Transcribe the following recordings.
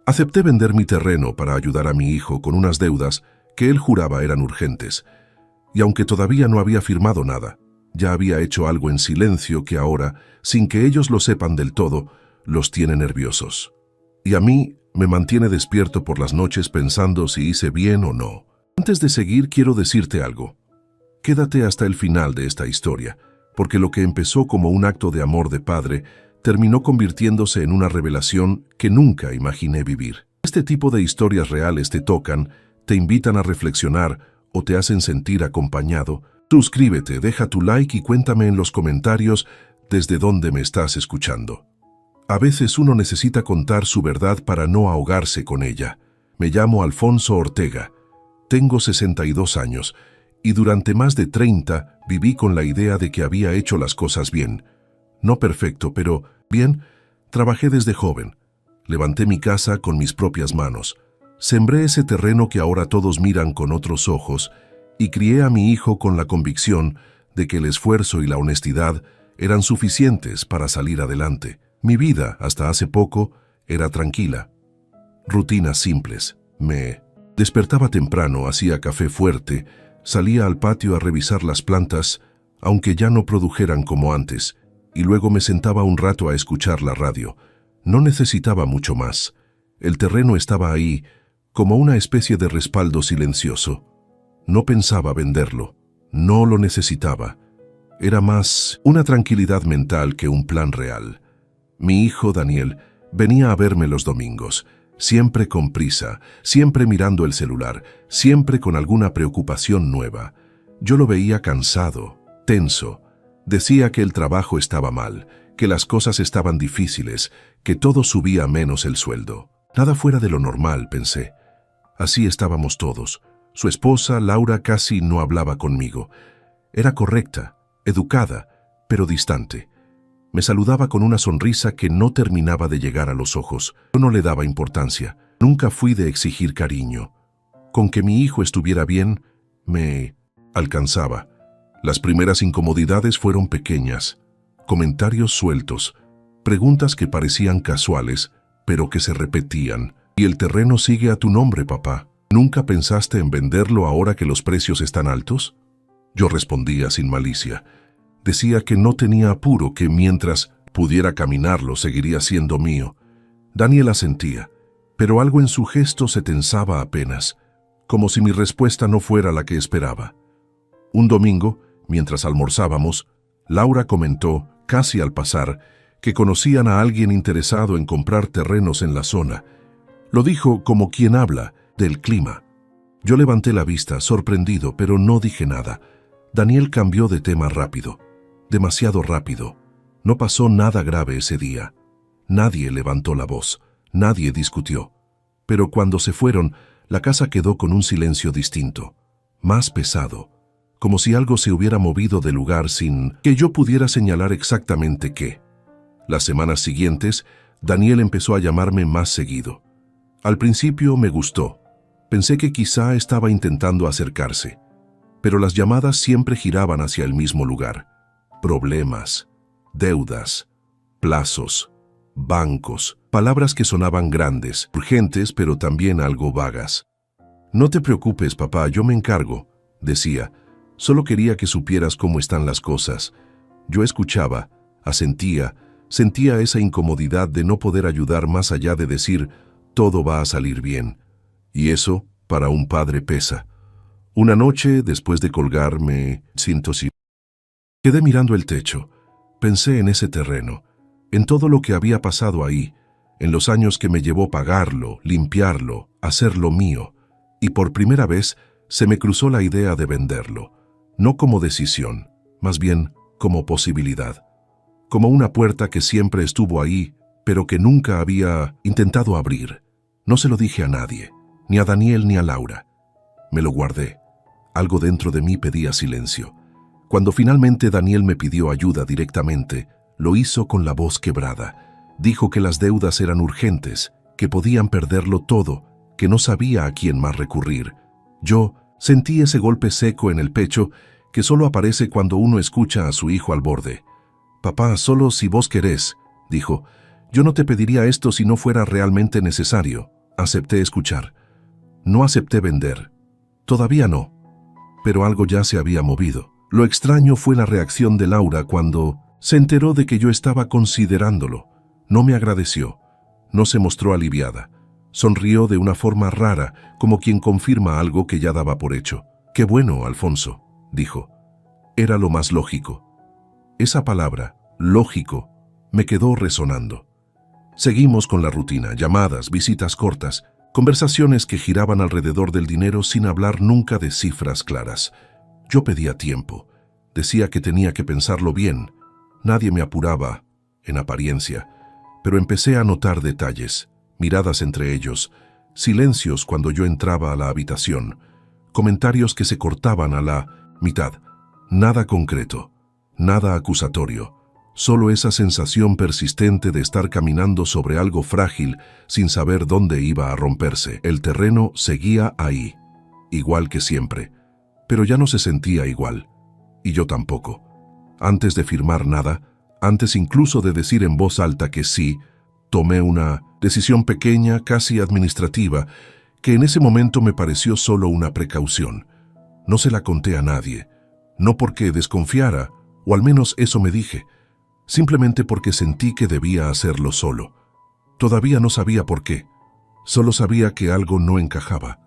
Acepté vender mi terreno para ayudar a mi hijo con unas deudas que él juraba eran urgentes. Y aunque todavía no había firmado nada, ya había hecho algo en silencio que ahora, sin que ellos lo sepan del todo, los tiene nerviosos. Y a mí me mantiene despierto por las noches pensando si hice bien o no. Antes de seguir, quiero decirte algo. Quédate hasta el final de esta historia, porque lo que empezó como un acto de amor de padre terminó convirtiéndose en una revelación que nunca imaginé vivir. Este tipo de historias reales te tocan, te invitan a reflexionar o te hacen sentir acompañado. Suscríbete, deja tu like y cuéntame en los comentarios desde dónde me estás escuchando. A veces uno necesita contar su verdad para no ahogarse con ella. Me llamo Alfonso Ortega, tengo 62 años y durante más de 30 viví con la idea de que había hecho las cosas bien. No perfecto, pero bien. Trabajé desde joven. Levanté mi casa con mis propias manos. Sembré ese terreno que ahora todos miran con otros ojos y crié a mi hijo con la convicción de que el esfuerzo y la honestidad eran suficientes para salir adelante. Mi vida, hasta hace poco, era tranquila. Rutinas simples. Me despertaba temprano, hacía café fuerte, salía al patio a revisar las plantas, aunque ya no produjeran como antes, y luego me sentaba un rato a escuchar la radio. No necesitaba mucho más. El terreno estaba ahí, como una especie de respaldo silencioso. No pensaba venderlo. No lo necesitaba. Era más una tranquilidad mental que un plan real. Mi hijo Daniel venía a verme los domingos, siempre con prisa, siempre mirando el celular, siempre con alguna preocupación nueva. Yo lo veía cansado, tenso. Decía que el trabajo estaba mal, que las cosas estaban difíciles, que todo subía menos el sueldo. Nada fuera de lo normal, pensé. Así estábamos todos. Su esposa, Laura, casi no hablaba conmigo. Era correcta, educada, pero distante. Me saludaba con una sonrisa que no terminaba de llegar a los ojos. Yo no le daba importancia. Nunca fui de exigir cariño. Con que mi hijo estuviera bien, me alcanzaba. Las primeras incomodidades fueron pequeñas, comentarios sueltos, preguntas que parecían casuales, pero que se repetían. ¿Y el terreno sigue a tu nombre, papá? ¿Nunca pensaste en venderlo ahora que los precios están altos? Yo respondía sin malicia. Decía que no tenía apuro, que mientras pudiera caminarlo seguiría siendo mío. Daniel asentía, pero algo en su gesto se tensaba apenas, como si mi respuesta no fuera la que esperaba. Un domingo, mientras almorzábamos, Laura comentó, casi al pasar, que conocían a alguien interesado en comprar terrenos en la zona. Lo dijo como quien habla del clima. Yo levanté la vista, sorprendido, pero no dije nada. Daniel cambió de tema rápido, demasiado rápido. No pasó nada grave ese día. Nadie levantó la voz, nadie discutió. Pero cuando se fueron, la casa quedó con un silencio distinto, más pesado, como si algo se hubiera movido de lugar sin que yo pudiera señalar exactamente qué. Las semanas siguientes, Daniel empezó a llamarme más seguido. Al principio me gustó. Pensé que quizá estaba intentando acercarse, pero las llamadas siempre giraban hacia el mismo lugar. Problemas, deudas, plazos, bancos, palabras que sonaban grandes, urgentes, pero también algo vagas. No te preocupes, papá, yo me encargo, decía. Solo quería que supieras cómo están las cosas. Yo escuchaba, asentía, sentía esa incomodidad de no poder ayudar más allá de decir, todo va a salir bien. Y eso, para un padre, pesa. Una noche, después de colgar, me siento así. Quedé mirando el techo. Pensé en ese terreno, en todo lo que había pasado ahí, en los años que me llevó pagarlo, limpiarlo, hacerlo mío. Y por primera vez se me cruzó la idea de venderlo. No como decisión, más bien como posibilidad. Como una puerta que siempre estuvo ahí, pero que nunca había intentado abrir. No se lo dije a nadie, ni a Daniel ni a Laura. Me lo guardé. Algo dentro de mí pedía silencio. Cuando finalmente Daniel me pidió ayuda directamente, lo hizo con la voz quebrada. Dijo que las deudas eran urgentes, que podían perderlo todo, que no sabía a quién más recurrir. Yo sentí ese golpe seco en el pecho que solo aparece cuando uno escucha a su hijo al borde. «Papá, solo si vos querés», dijo. «Yo no te pediría esto si no fuera realmente necesario». Acepté escuchar. No acepté vender. Todavía no. Pero algo ya se había movido. Lo extraño fue la reacción de Laura cuando se enteró de que yo estaba considerándolo. No me agradeció. No se mostró aliviada. Sonrió de una forma rara, como quien confirma algo que ya daba por hecho. «Qué bueno, Alfonso», dijo. Era lo más lógico. Esa palabra, lógico, me quedó resonando. Seguimos con la rutina, llamadas, visitas cortas, conversaciones que giraban alrededor del dinero sin hablar nunca de cifras claras. Yo pedía tiempo. Decía que tenía que pensarlo bien. Nadie me apuraba, en apariencia, pero empecé a notar detalles, miradas entre ellos, silencios cuando yo entraba a la habitación, comentarios que se cortaban a la mitad. Nada concreto, nada acusatorio, solo esa sensación persistente de estar caminando sobre algo frágil sin saber dónde iba a romperse. El terreno seguía ahí, igual que siempre, pero ya no se sentía igual, y yo tampoco. Antes de firmar nada, antes incluso de decir en voz alta que sí, tomé una decisión pequeña, casi administrativa, que en ese momento me pareció solo una precaución. No se la conté a nadie, no porque desconfiara, o al menos eso me dije, simplemente porque sentí que debía hacerlo solo. Todavía no sabía por qué, solo sabía que algo no encajaba.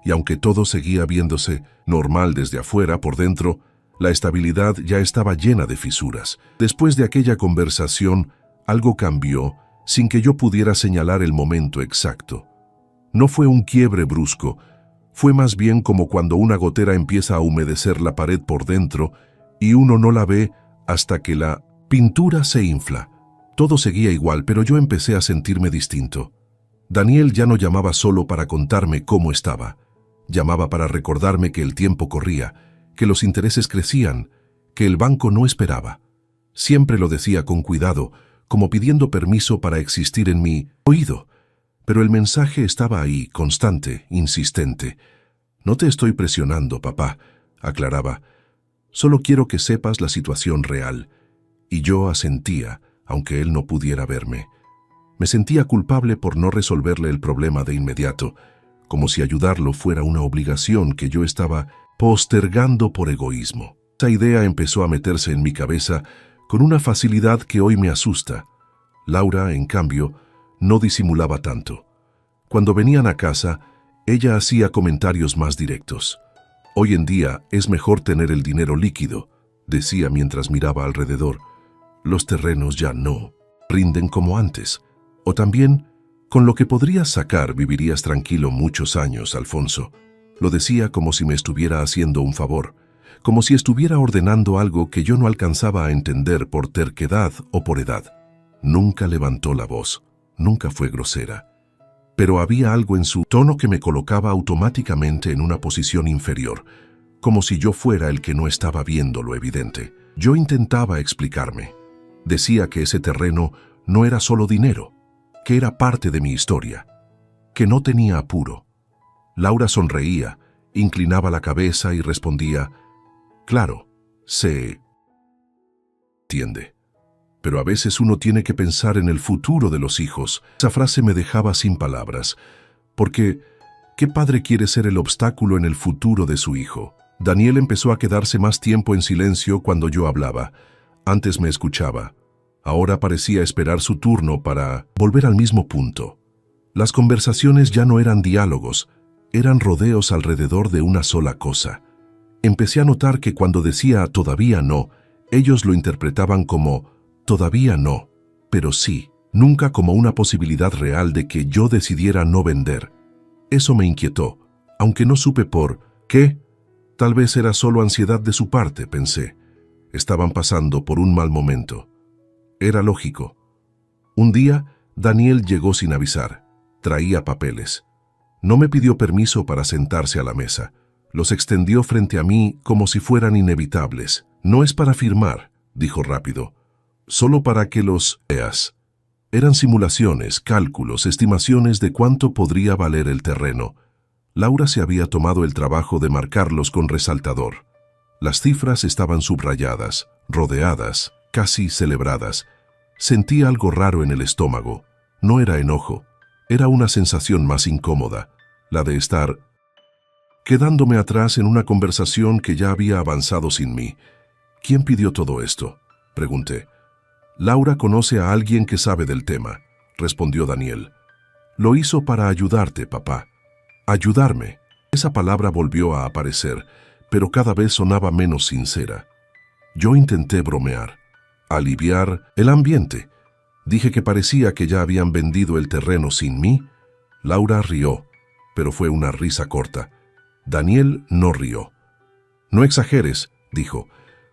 Y aunque todo seguía viéndose normal desde afuera, por dentro, la estabilidad ya estaba llena de fisuras. Después de aquella conversación, algo cambió sin que yo pudiera señalar el momento exacto. No fue un quiebre brusco, fue más bien como cuando una gotera empieza a humedecer la pared por dentro y uno no la ve hasta que la pintura se infla. Todo seguía igual, pero yo empecé a sentirme distinto. Daniel ya no llamaba solo para contarme cómo estaba. Llamaba para recordarme que el tiempo corría, que los intereses crecían, que el banco no esperaba. Siempre lo decía con cuidado, como pidiendo permiso para existir en mi oído. Pero el mensaje estaba ahí, constante, insistente. «No te estoy presionando, papá», aclaraba. «Solo quiero que sepas la situación real». Y yo asentía, aunque él no pudiera verme. Me sentía culpable por no resolverle el problema de inmediato, como si ayudarlo fuera una obligación que yo estaba postergando por egoísmo. Esa idea empezó a meterse en mi cabeza con una facilidad que hoy me asusta. Laura, en cambio, no disimulaba tanto. Cuando venían a casa, ella hacía comentarios más directos. «Hoy en día es mejor tener el dinero líquido», decía mientras miraba alrededor. «Los terrenos ya no rinden como antes. O también, con lo que podrías sacar vivirías tranquilo muchos años, Alfonso». Lo decía como si me estuviera haciendo un favor, como si estuviera ordenando algo que yo no alcanzaba a entender por terquedad o por edad. Nunca levantó la voz, nunca fue grosera. Pero había algo en su tono que me colocaba automáticamente en una posición inferior, como si yo fuera el que no estaba viendo lo evidente. Yo intentaba explicarme. Decía que ese terreno no era solo dinero, que era parte de mi historia, que no tenía apuro. Laura sonreía, inclinaba la cabeza y respondía: «Claro, se entiende. Pero a veces uno tiene que pensar en el futuro de los hijos». Esa frase me dejaba sin palabras, porque ¿qué padre quiere ser el obstáculo en el futuro de su hijo? Daniel empezó a quedarse más tiempo en silencio cuando yo hablaba. Antes me escuchaba. Ahora parecía esperar su turno para volver al mismo punto. Las conversaciones ya no eran diálogos, eran rodeos alrededor de una sola cosa. Empecé a notar que cuando decía «todavía no», ellos lo interpretaban como «todavía no, pero sí», nunca como una posibilidad real de que yo decidiera no vender. Eso me inquietó, aunque no supe por qué. Tal vez era solo ansiedad de su parte, pensé. Estaban pasando por un mal momento. Era lógico. Un día, Daniel llegó sin avisar. Traía papeles. No me pidió permiso para sentarse a la mesa. Los extendió frente a mí como si fueran inevitables. «No es para firmar», dijo rápido. «Solo para que los veas». Eran simulaciones, cálculos, estimaciones de cuánto podría valer el terreno. Laura se había tomado el trabajo de marcarlos con resaltador. Las cifras estaban subrayadas, rodeadas, casi celebradas. Sentí algo raro en el estómago. No era enojo, Era una sensación más incómoda, la de estar quedándome atrás en una conversación que ya había avanzado sin mí. ¿Quién pidió todo esto?, pregunté. Laura conoce a alguien que sabe del tema, respondió Daniel. Lo hizo para ayudarte, papá. Ayudarme. Esa palabra volvió a aparecer, pero cada vez sonaba menos sincera. Yo intenté bromear, aliviar el ambiente. Dije que parecía que ya habían vendido el terreno sin mí. Laura rió, pero fue una risa corta. Daniel no rió. No exageres, dijo.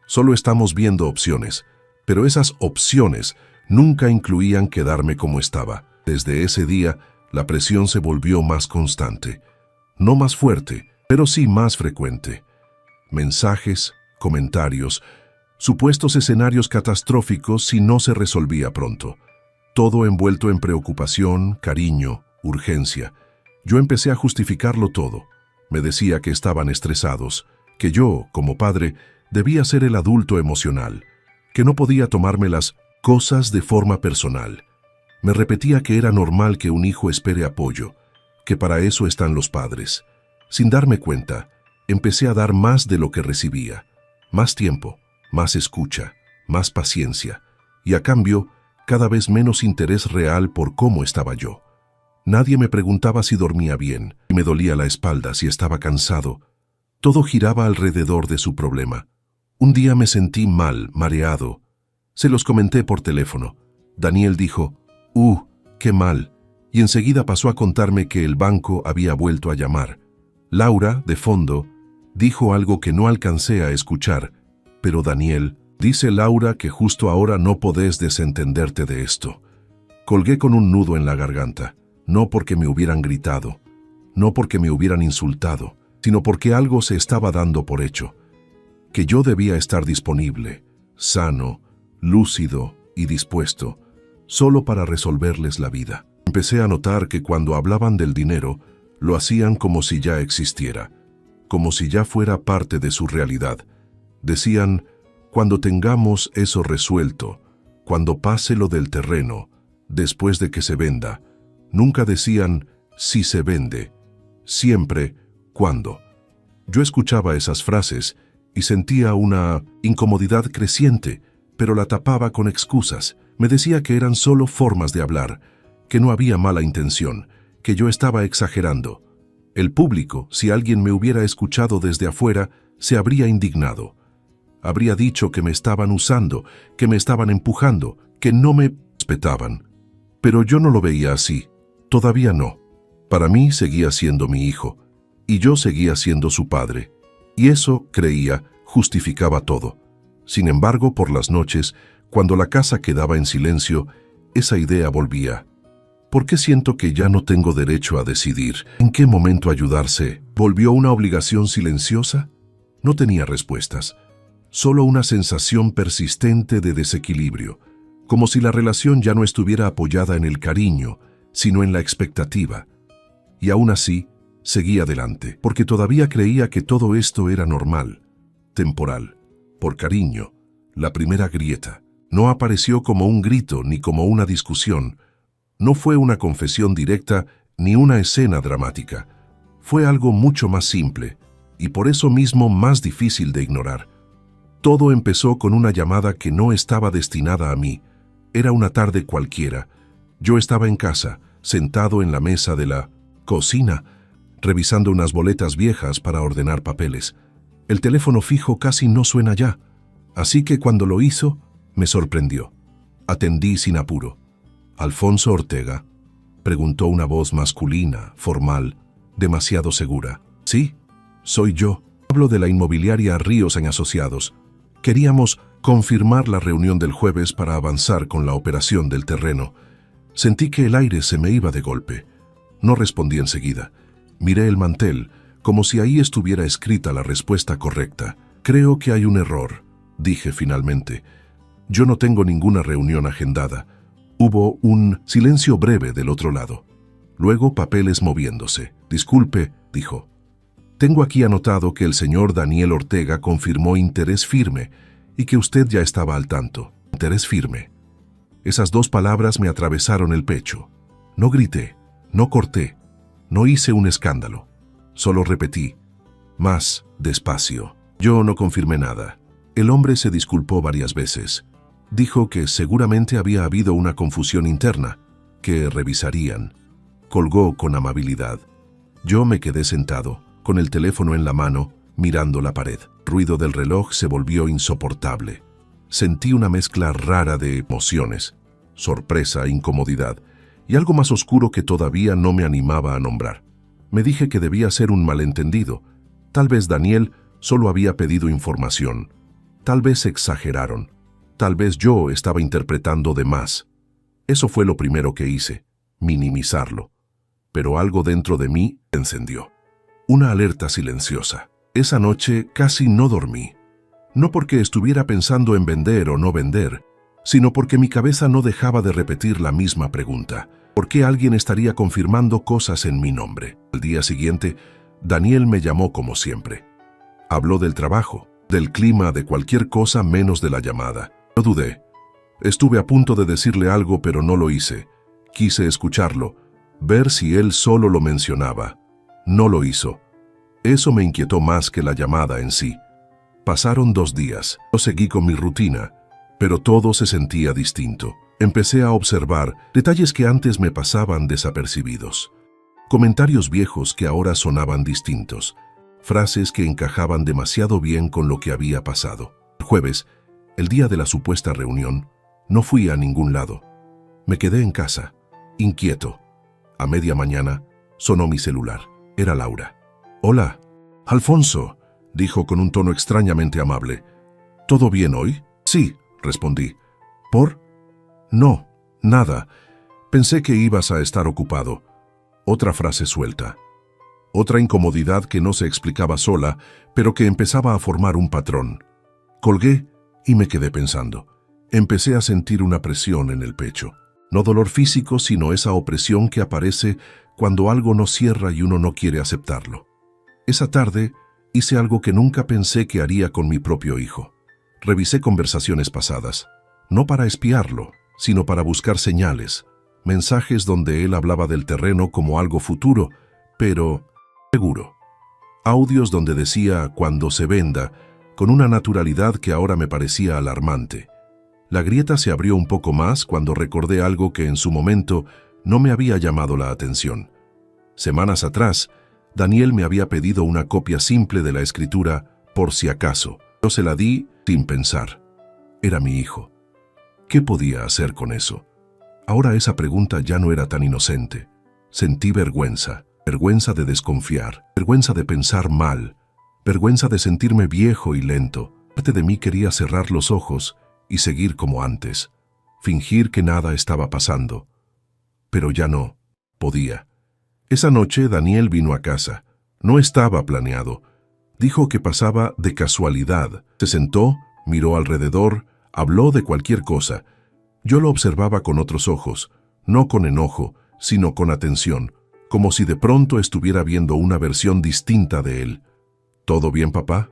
Solo estamos viendo opciones, pero esas opciones nunca incluían quedarme como estaba. Desde ese día, la presión se volvió más constante. No más fuerte, pero sí más frecuente. Mensajes, comentarios, supuestos escenarios catastróficos si no se resolvía pronto. Todo envuelto en preocupación, cariño, urgencia. Yo empecé a justificarlo todo. Me decía que estaban estresados, que yo, como padre, debía ser el adulto emocional, que no podía tomarme las cosas de forma personal. Me repetía que era normal que un hijo espere apoyo, que para eso están los padres. Sin darme cuenta, empecé a dar más de lo que recibía. Más tiempo, más escucha, más paciencia, y a cambio, cada vez menos interés real por cómo estaba yo. Nadie me preguntaba si dormía bien, si me dolía la espalda, si estaba cansado. Todo giraba alrededor de su problema. Un día me sentí mal, mareado. Se los comenté por teléfono. Daniel dijo, qué mal, y enseguida pasó a contarme que el banco había vuelto a llamar. Laura, de fondo, dijo algo que no alcancé a escuchar, pero Daniel, dice Laura que justo ahora no podés desentenderte de esto. Colgué con un nudo en la garganta, no porque me hubieran gritado, no porque me hubieran insultado, sino porque algo se estaba dando por hecho, que yo debía estar disponible, sano, lúcido y dispuesto, solo para resolverles la vida. Empecé a notar que cuando hablaban del dinero, lo hacían como si ya existiera, como si ya fuera parte de su realidad. Decían, cuando tengamos eso resuelto, cuando pase lo del terreno, después de que se venda. Nunca decían, si se vende, siempre, cuándo. Yo escuchaba esas frases y sentía una incomodidad creciente, pero la tapaba con excusas. Me decía que eran solo formas de hablar, que no había mala intención, que yo estaba exagerando. El público, si alguien me hubiera escuchado desde afuera, se habría indignado. Habría dicho que me estaban usando, que me estaban empujando, que no me respetaban. Pero yo no lo veía así. Todavía no. Para mí seguía siendo mi hijo, y yo seguía siendo su padre. Y eso, creía, justificaba todo. Sin embargo, por las noches, cuando la casa quedaba en silencio, esa idea volvía. ¿Por qué siento que ya no tengo derecho a decidir en qué momento ayudarse? ¿Volvió una obligación silenciosa? No tenía respuestas. Solo una sensación persistente de desequilibrio, como si la relación ya no estuviera apoyada en el cariño, sino en la expectativa. Y aún así, seguí adelante, porque todavía creía que todo esto era normal, temporal, por cariño. La primera grieta no apareció como un grito ni como una discusión. No fue una confesión directa ni una escena dramática. Fue algo mucho más simple, y por eso mismo más difícil de ignorar. Todo empezó con una llamada que no estaba destinada a mí. Era una tarde cualquiera. Yo estaba en casa, sentado en la mesa de la cocina, revisando unas boletas viejas para ordenar papeles. El teléfono fijo casi no suena ya, así que cuando lo hizo, me sorprendió. Atendí sin apuro. «¿Alfonso Ortega?», preguntó una voz masculina, formal, demasiado segura. «Sí, soy yo. Hablo de la inmobiliaria Ríos en Asociados. Queríamos confirmar la reunión del jueves para avanzar con la operación del terreno». Sentí que el aire se me iba de golpe. No respondí enseguida. Miré el mantel, como si ahí estuviera escrita la respuesta correcta. «Creo que hay un error», dije finalmente. «Yo no tengo ninguna reunión agendada». Hubo un silencio breve del otro lado. Luego papeles moviéndose. «Disculpe», dijo. «Tengo aquí anotado que el señor Daniel Ortega confirmó interés firme y que usted ya estaba al tanto». Interés firme. Esas dos palabras me atravesaron el pecho. No grité, No corté, no hice un escándalo. Solo repetí, más despacio. Yo no confirmé nada. El hombre se disculpó varias veces. Dijo que seguramente había habido una confusión interna, que revisarían. Colgó con amabilidad. Yo me quedé sentado, con el teléfono en la mano, mirando la pared. El ruido del reloj se volvió insoportable. Sentí una mezcla rara de emociones, sorpresa, incomodidad, y algo más oscuro que todavía no me animaba a nombrar. Me dije que debía ser un malentendido. Tal vez Daniel solo había pedido información. Tal vez exageraron. Tal vez yo estaba interpretando de más. Eso fue lo primero que hice, minimizarlo. Pero algo dentro de mí encendió. Una alerta silenciosa. Esa noche casi no dormí. No porque estuviera pensando en vender o no vender, sino porque mi cabeza no dejaba de repetir la misma pregunta. ¿Por qué alguien estaría confirmando cosas en mi nombre? Al día siguiente, Daniel me llamó como siempre. Habló del trabajo, del clima, de cualquier cosa menos de la llamada. No dudé. Estuve a punto de decirle algo, pero no lo hice. Quise escucharlo, ver si él solo lo mencionaba. No lo hizo. Eso me inquietó más que la llamada en sí. Pasaron 2 días. Yo seguí con mi rutina, pero todo se sentía distinto. Empecé a observar detalles que antes me pasaban desapercibidos. Comentarios viejos que ahora sonaban distintos. Frases que encajaban demasiado bien con lo que había pasado. El jueves, el día de la supuesta reunión, no fui a ningún lado. Me quedé en casa, inquieto. A media mañana, sonó mi celular. Era Laura. «Hola, Alfonso», dijo con un tono extrañamente amable. «¿Todo bien hoy?» «Sí», respondí. «¿Por?» «No, nada. Pensé que ibas a estar ocupado». Otra frase suelta. Otra incomodidad que no se explicaba sola, pero que empezaba a formar un patrón. Colgué y me quedé pensando. Empecé a sentir una presión en el pecho. No dolor físico, sino esa opresión que aparece cuando algo no cierra y uno no quiere aceptarlo. Esa tarde hice algo que nunca pensé que haría con mi propio hijo. Revisé conversaciones pasadas, no para espiarlo, sino para buscar señales, mensajes donde él hablaba del terreno como algo futuro, pero seguro. Audios donde decía «cuando se venda», con una naturalidad que ahora me parecía alarmante. La grieta se abrió un poco más cuando recordé algo que en su momento no me había llamado la atención. Semanas atrás, Daniel me había pedido una copia simple de la escritura por si acaso. Yo se la di sin pensar. Era mi hijo. ¿Qué podía hacer con eso? Ahora esa pregunta ya no era tan inocente. Sentí vergüenza, vergüenza de desconfiar, vergüenza de pensar mal, vergüenza de sentirme viejo y lento. Parte de mí quería cerrar los ojos y seguir como antes, fingir que nada estaba pasando. Pero ya no podía. Esa noche Daniel vino a casa. No estaba planeado. Dijo que pasaba de casualidad. Se sentó, miró alrededor, habló de cualquier cosa. Yo lo observaba con otros ojos, no con enojo, sino con atención, como si de pronto estuviera viendo una versión distinta de él. «¿Todo bien, papá?»,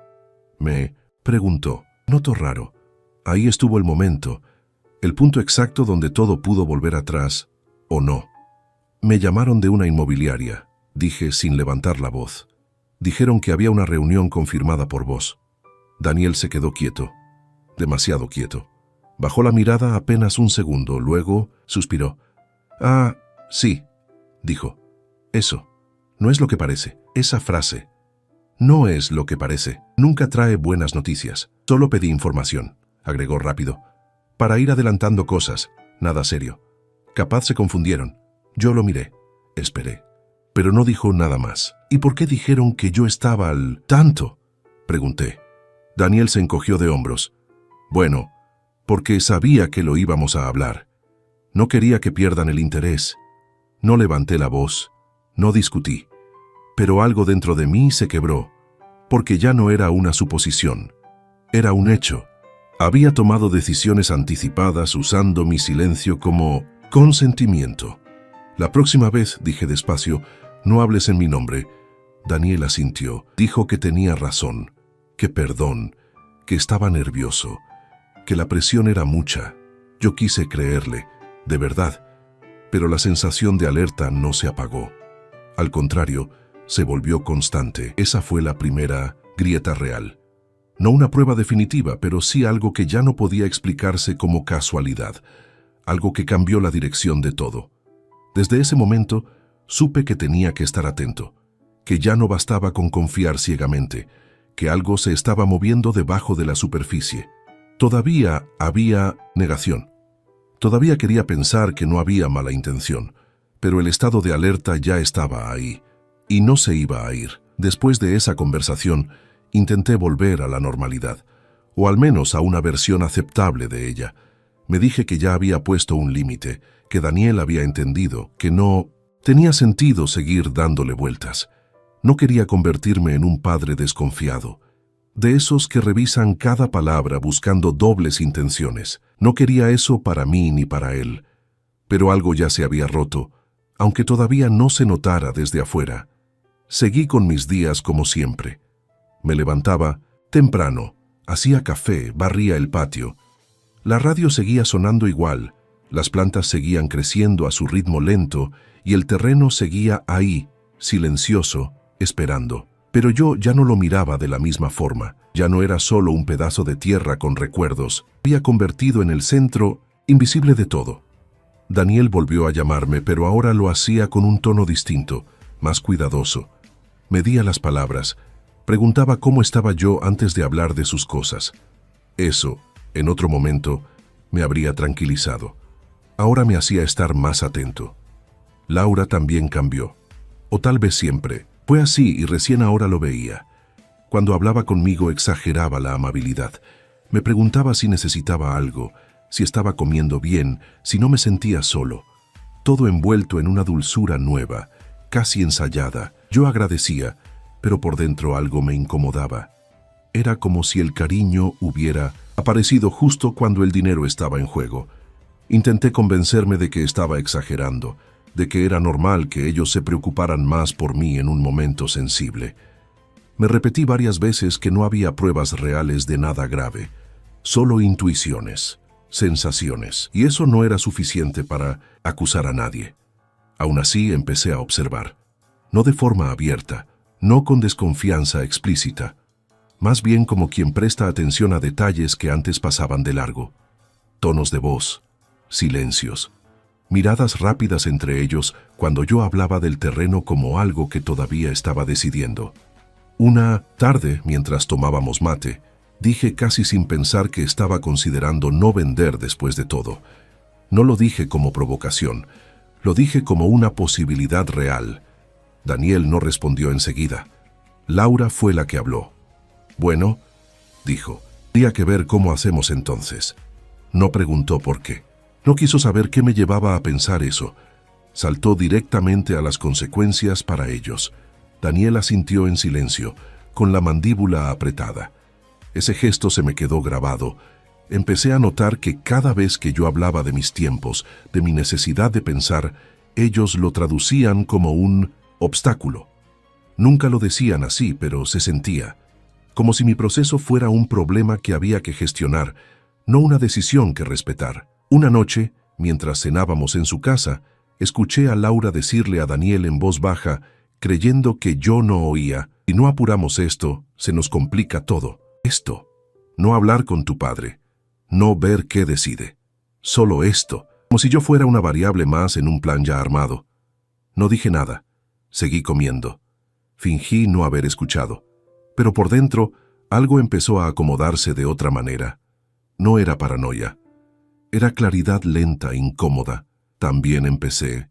me preguntó. Noto raro. Ahí estuvo el momento, el punto exacto donde todo pudo volver atrás, o no. «Me llamaron de una inmobiliaria», dije sin levantar la voz. «Dijeron que había una reunión confirmada por vos». Daniel se quedó quieto, demasiado quieto. Bajó la mirada apenas un segundo, luego suspiró. «Ah, sí», dijo. «Eso, no es lo que parece. Esa frase, no es lo que parece. Nunca trae buenas noticias. Solo pedí información», agregó rápido, «para ir adelantando cosas, nada serio. Capaz se confundieron». Yo lo miré, esperé, pero no dijo nada más. «¿Y por qué dijeron que yo estaba al tanto?», pregunté. Daniel se encogió de hombros. «Bueno, porque sabía que lo íbamos a hablar. No quería que pierdan el interés. No levanté la voz, no discutí, pero algo dentro de mí se quebró, porque ya no era una suposición, era un hecho. Había tomado decisiones anticipadas usando mi silencio como consentimiento. «La próxima vez», dije despacio, «no hables en mi nombre». Daniel asintió, dijo que tenía razón, que perdón, que estaba nervioso, que la presión era mucha. Yo quise creerle, de verdad, Pero la sensación de alerta no se apagó. Al contrario, se volvió constante. Esa fue la primera grieta real. No una prueba definitiva, pero sí algo que ya no podía explicarse como casualidad, algo que cambió la dirección de todo. Desde ese momento, supe que tenía que estar atento, que ya no bastaba con confiar ciegamente, que algo se estaba moviendo debajo de la superficie. Todavía había negación. Todavía quería pensar que no había mala intención, pero el estado de alerta ya estaba ahí, y no se iba a ir. Después de esa conversación, intenté volver a la normalidad, o al menos a una versión aceptable de ella. Me dije que ya había puesto un límite, que Daniel había entendido, que no tenía sentido seguir dándole vueltas. No quería convertirme en un padre desconfiado, de esos que revisan cada palabra buscando dobles intenciones. No quería eso para mí ni para él. Pero algo ya se había roto, aunque todavía no se notara desde afuera. Seguí con mis días como siempre. Me levantaba temprano, hacía café, barría el patio. La radio seguía sonando igual, las plantas seguían creciendo a su ritmo lento y el terreno seguía ahí, silencioso, esperando. Pero yo ya no lo miraba de la misma forma. Ya no era solo un pedazo de tierra con recuerdos. Había convertido en el centro invisible de todo. Daniel volvió a llamarme, pero ahora lo hacía con un tono distinto, más cuidadoso. Medía las palabras. Preguntaba cómo estaba yo antes de hablar de sus cosas. Eso, en otro momento, me habría tranquilizado. Ahora me hacía estar más atento. Laura también cambió. O tal vez siempre. Fue así y recién ahora lo veía. Cuando hablaba conmigo exageraba la amabilidad. Me preguntaba si necesitaba algo, si estaba comiendo bien, si no me sentía solo. Todo envuelto en una dulzura nueva, casi ensayada. Yo agradecía, pero por dentro algo me incomodaba. Era como si el cariño hubiera aparecido justo cuando el dinero estaba en juego. Intenté convencerme de que estaba exagerando, de que era normal que ellos se preocuparan más por mí en un momento sensible. Me repetí varias veces que no había pruebas reales de nada grave, solo intuiciones, sensaciones, y eso no era suficiente para acusar a nadie. Aún así empecé a observar, no de forma abierta, no con desconfianza explícita, más bien como quien presta atención a detalles que antes pasaban de largo. Tonos de voz, silencios, miradas rápidas entre ellos cuando yo hablaba del terreno como algo que todavía estaba decidiendo. Una tarde, mientras tomábamos mate, dije casi sin pensar que estaba considerando no vender después de todo. No lo dije como provocación, lo dije como una posibilidad real. Daniel no respondió enseguida. Laura fue la que habló. Bueno, dijo, habría que ver cómo hacemos entonces. No preguntó por qué. No quiso saber qué me llevaba a pensar eso. Saltó directamente a las consecuencias para ellos. Daniel asintió en silencio, con la mandíbula apretada. Ese gesto se me quedó grabado. Empecé a notar que cada vez que yo hablaba de mis tiempos, de mi necesidad de pensar, ellos lo traducían como un obstáculo. Nunca lo decían así, pero se sentía. Como si mi proceso fuera un problema que había que gestionar, no una decisión que respetar. Una noche, mientras cenábamos en su casa, escuché a Laura decirle a Daniel en voz baja, creyendo que yo no oía, si no apuramos esto, se nos complica todo. Esto, no hablar con tu padre, no ver qué decide. Solo esto, como si yo fuera una variable más en un plan ya armado. No dije nada, seguí comiendo. Fingí no haber escuchado, pero por dentro algo empezó a acomodarse de otra manera. No era paranoia. Era claridad lenta, incómoda. También empecé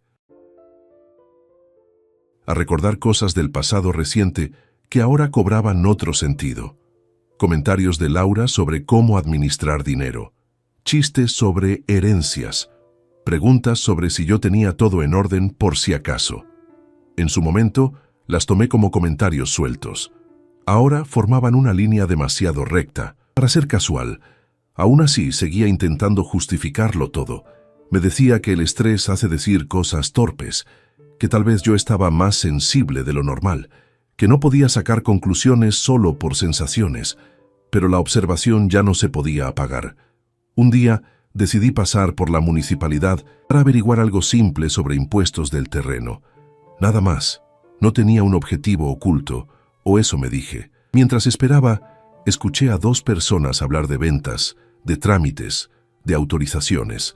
a recordar cosas del pasado reciente que ahora cobraban otro sentido. Comentarios de Laura sobre cómo administrar dinero. Chistes sobre herencias. Preguntas sobre si yo tenía todo en orden por si acaso. En su momento, las tomé como comentarios sueltos. Ahora formaban una línea demasiado recta, para ser casual. Aún así, seguía intentando justificarlo todo. Me decía que el estrés hace decir cosas torpes, que tal vez yo estaba más sensible de lo normal, que no podía sacar conclusiones solo por sensaciones, pero la observación ya no se podía apagar. Un día, Decidí pasar por la municipalidad para averiguar algo simple sobre impuestos del terreno. Nada más. No tenía un objetivo oculto, o eso me dije. Mientras esperaba, escuché a 2 personas hablar de ventas, de trámites, de autorizaciones,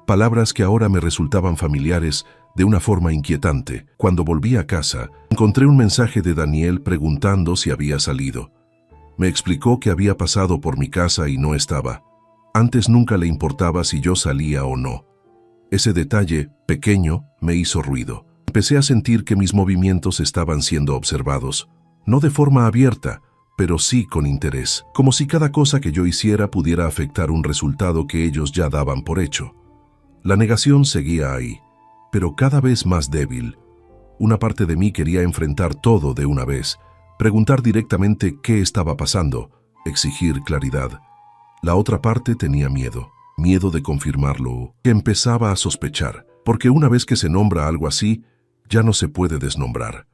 palabras que ahora me resultaban familiares de una forma inquietante. Cuando volví a casa, encontré un mensaje de Daniel preguntando si había salido. Me explicó que había pasado por mi casa y no estaba. Antes nunca le importaba si yo salía o no. Ese detalle, pequeño, me hizo ruido. Empecé a sentir que mis movimientos estaban siendo observados, no de forma abierta, pero sí con interés, como si cada cosa que yo hiciera pudiera afectar un resultado que ellos ya daban por hecho. La negación seguía ahí, pero cada vez más débil. Una parte de mí quería enfrentar todo de una vez, preguntar directamente qué estaba pasando, exigir claridad. La otra parte tenía miedo de confirmarlo, que empezaba a sospechar, porque una vez que se nombra algo así, ya no se puede desnombrar.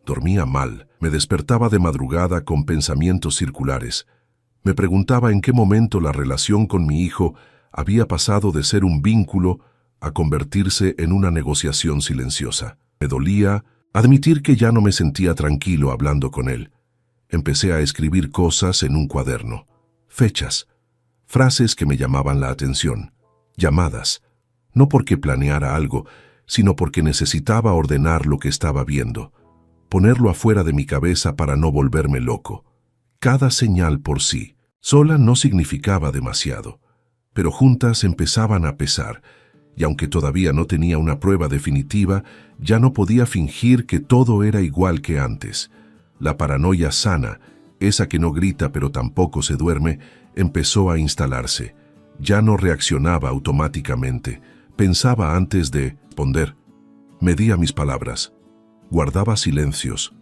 Dormía mal, me despertaba de madrugada con pensamientos circulares. Me preguntaba en qué momento la relación con mi hijo había pasado de ser un vínculo a convertirse en una negociación silenciosa. Me dolía admitir que ya no me sentía tranquilo hablando con él. Empecé a escribir cosas en un cuaderno, fechas, frases que me llamaban la atención, llamadas, no porque planeara algo, sino porque necesitaba ordenar lo que estaba viendo, ponerlo afuera de mi cabeza para no volverme loco. Cada señal por sí, sola no significaba demasiado, pero juntas empezaban a pesar, y aunque todavía no tenía una prueba definitiva, ya no podía fingir que todo era igual que antes. La paranoia sana, esa que no grita pero tampoco se duerme, empezó a instalarse. Ya no reaccionaba automáticamente, pensaba antes de responder. Medía mis palabras. Guardaba silencios.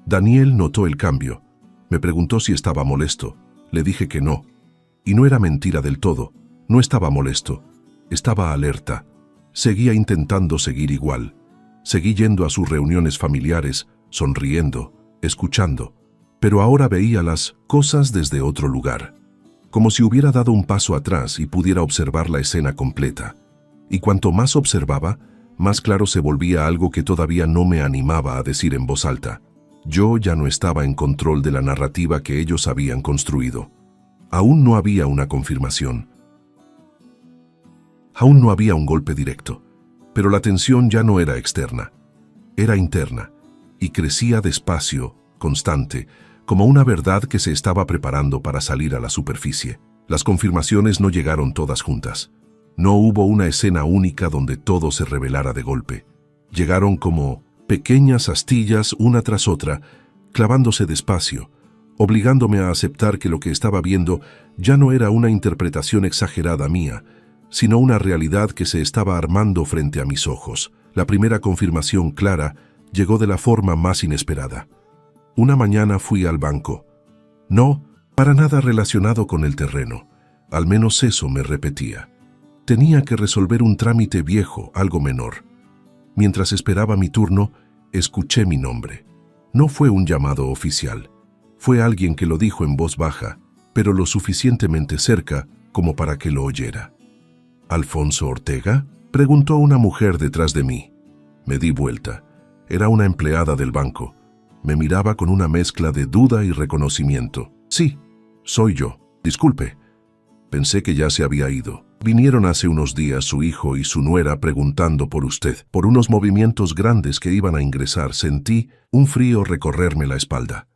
Daniel notó el cambio. Me preguntó si estaba molesto. Le dije que no. Y no era mentira del todo. No estaba molesto. Estaba alerta. Seguía intentando seguir igual. Seguí yendo a sus reuniones familiares, sonriendo, escuchando. Pero ahora veía las cosas desde otro lugar. Como si hubiera dado un paso atrás y pudiera observar la escena completa. Y cuanto más observaba, más claro se volvía algo que todavía no me animaba a decir en voz alta. Yo ya no estaba en control de la narrativa que ellos habían construido. Aún no había una confirmación. Aún no había un golpe directo. Pero la tensión ya no era externa. Era interna. Y crecía despacio, constante, como una verdad que se estaba preparando para salir a la superficie. Las confirmaciones no llegaron todas juntas. No hubo una escena única donde todo se revelara de golpe. Llegaron como pequeñas astillas una tras otra, clavándose despacio, obligándome a aceptar que lo que estaba viendo ya no era una interpretación exagerada mía, sino una realidad que se estaba armando frente a mis ojos. La primera confirmación clara llegó de la forma más inesperada. Una mañana fui al banco. No, para nada relacionado con el terreno. Al menos eso me repetía. Tenía que resolver un trámite viejo, algo menor. Mientras esperaba mi turno, escuché mi nombre. No fue un llamado oficial. Fue alguien que lo dijo en voz baja, pero lo suficientemente cerca como para que lo oyera. ¿Alfonso Ortega?, preguntó una mujer detrás de mí. Me di vuelta. Era una empleada del banco. Me miraba con una mezcla de duda y reconocimiento. Sí, soy yo. Disculpe. Pensé que ya se había ido. Vinieron hace unos días su hijo y su nuera preguntando por usted. Por unos movimientos grandes que iban a ingresar, sentí un frío recorrerme la espalda.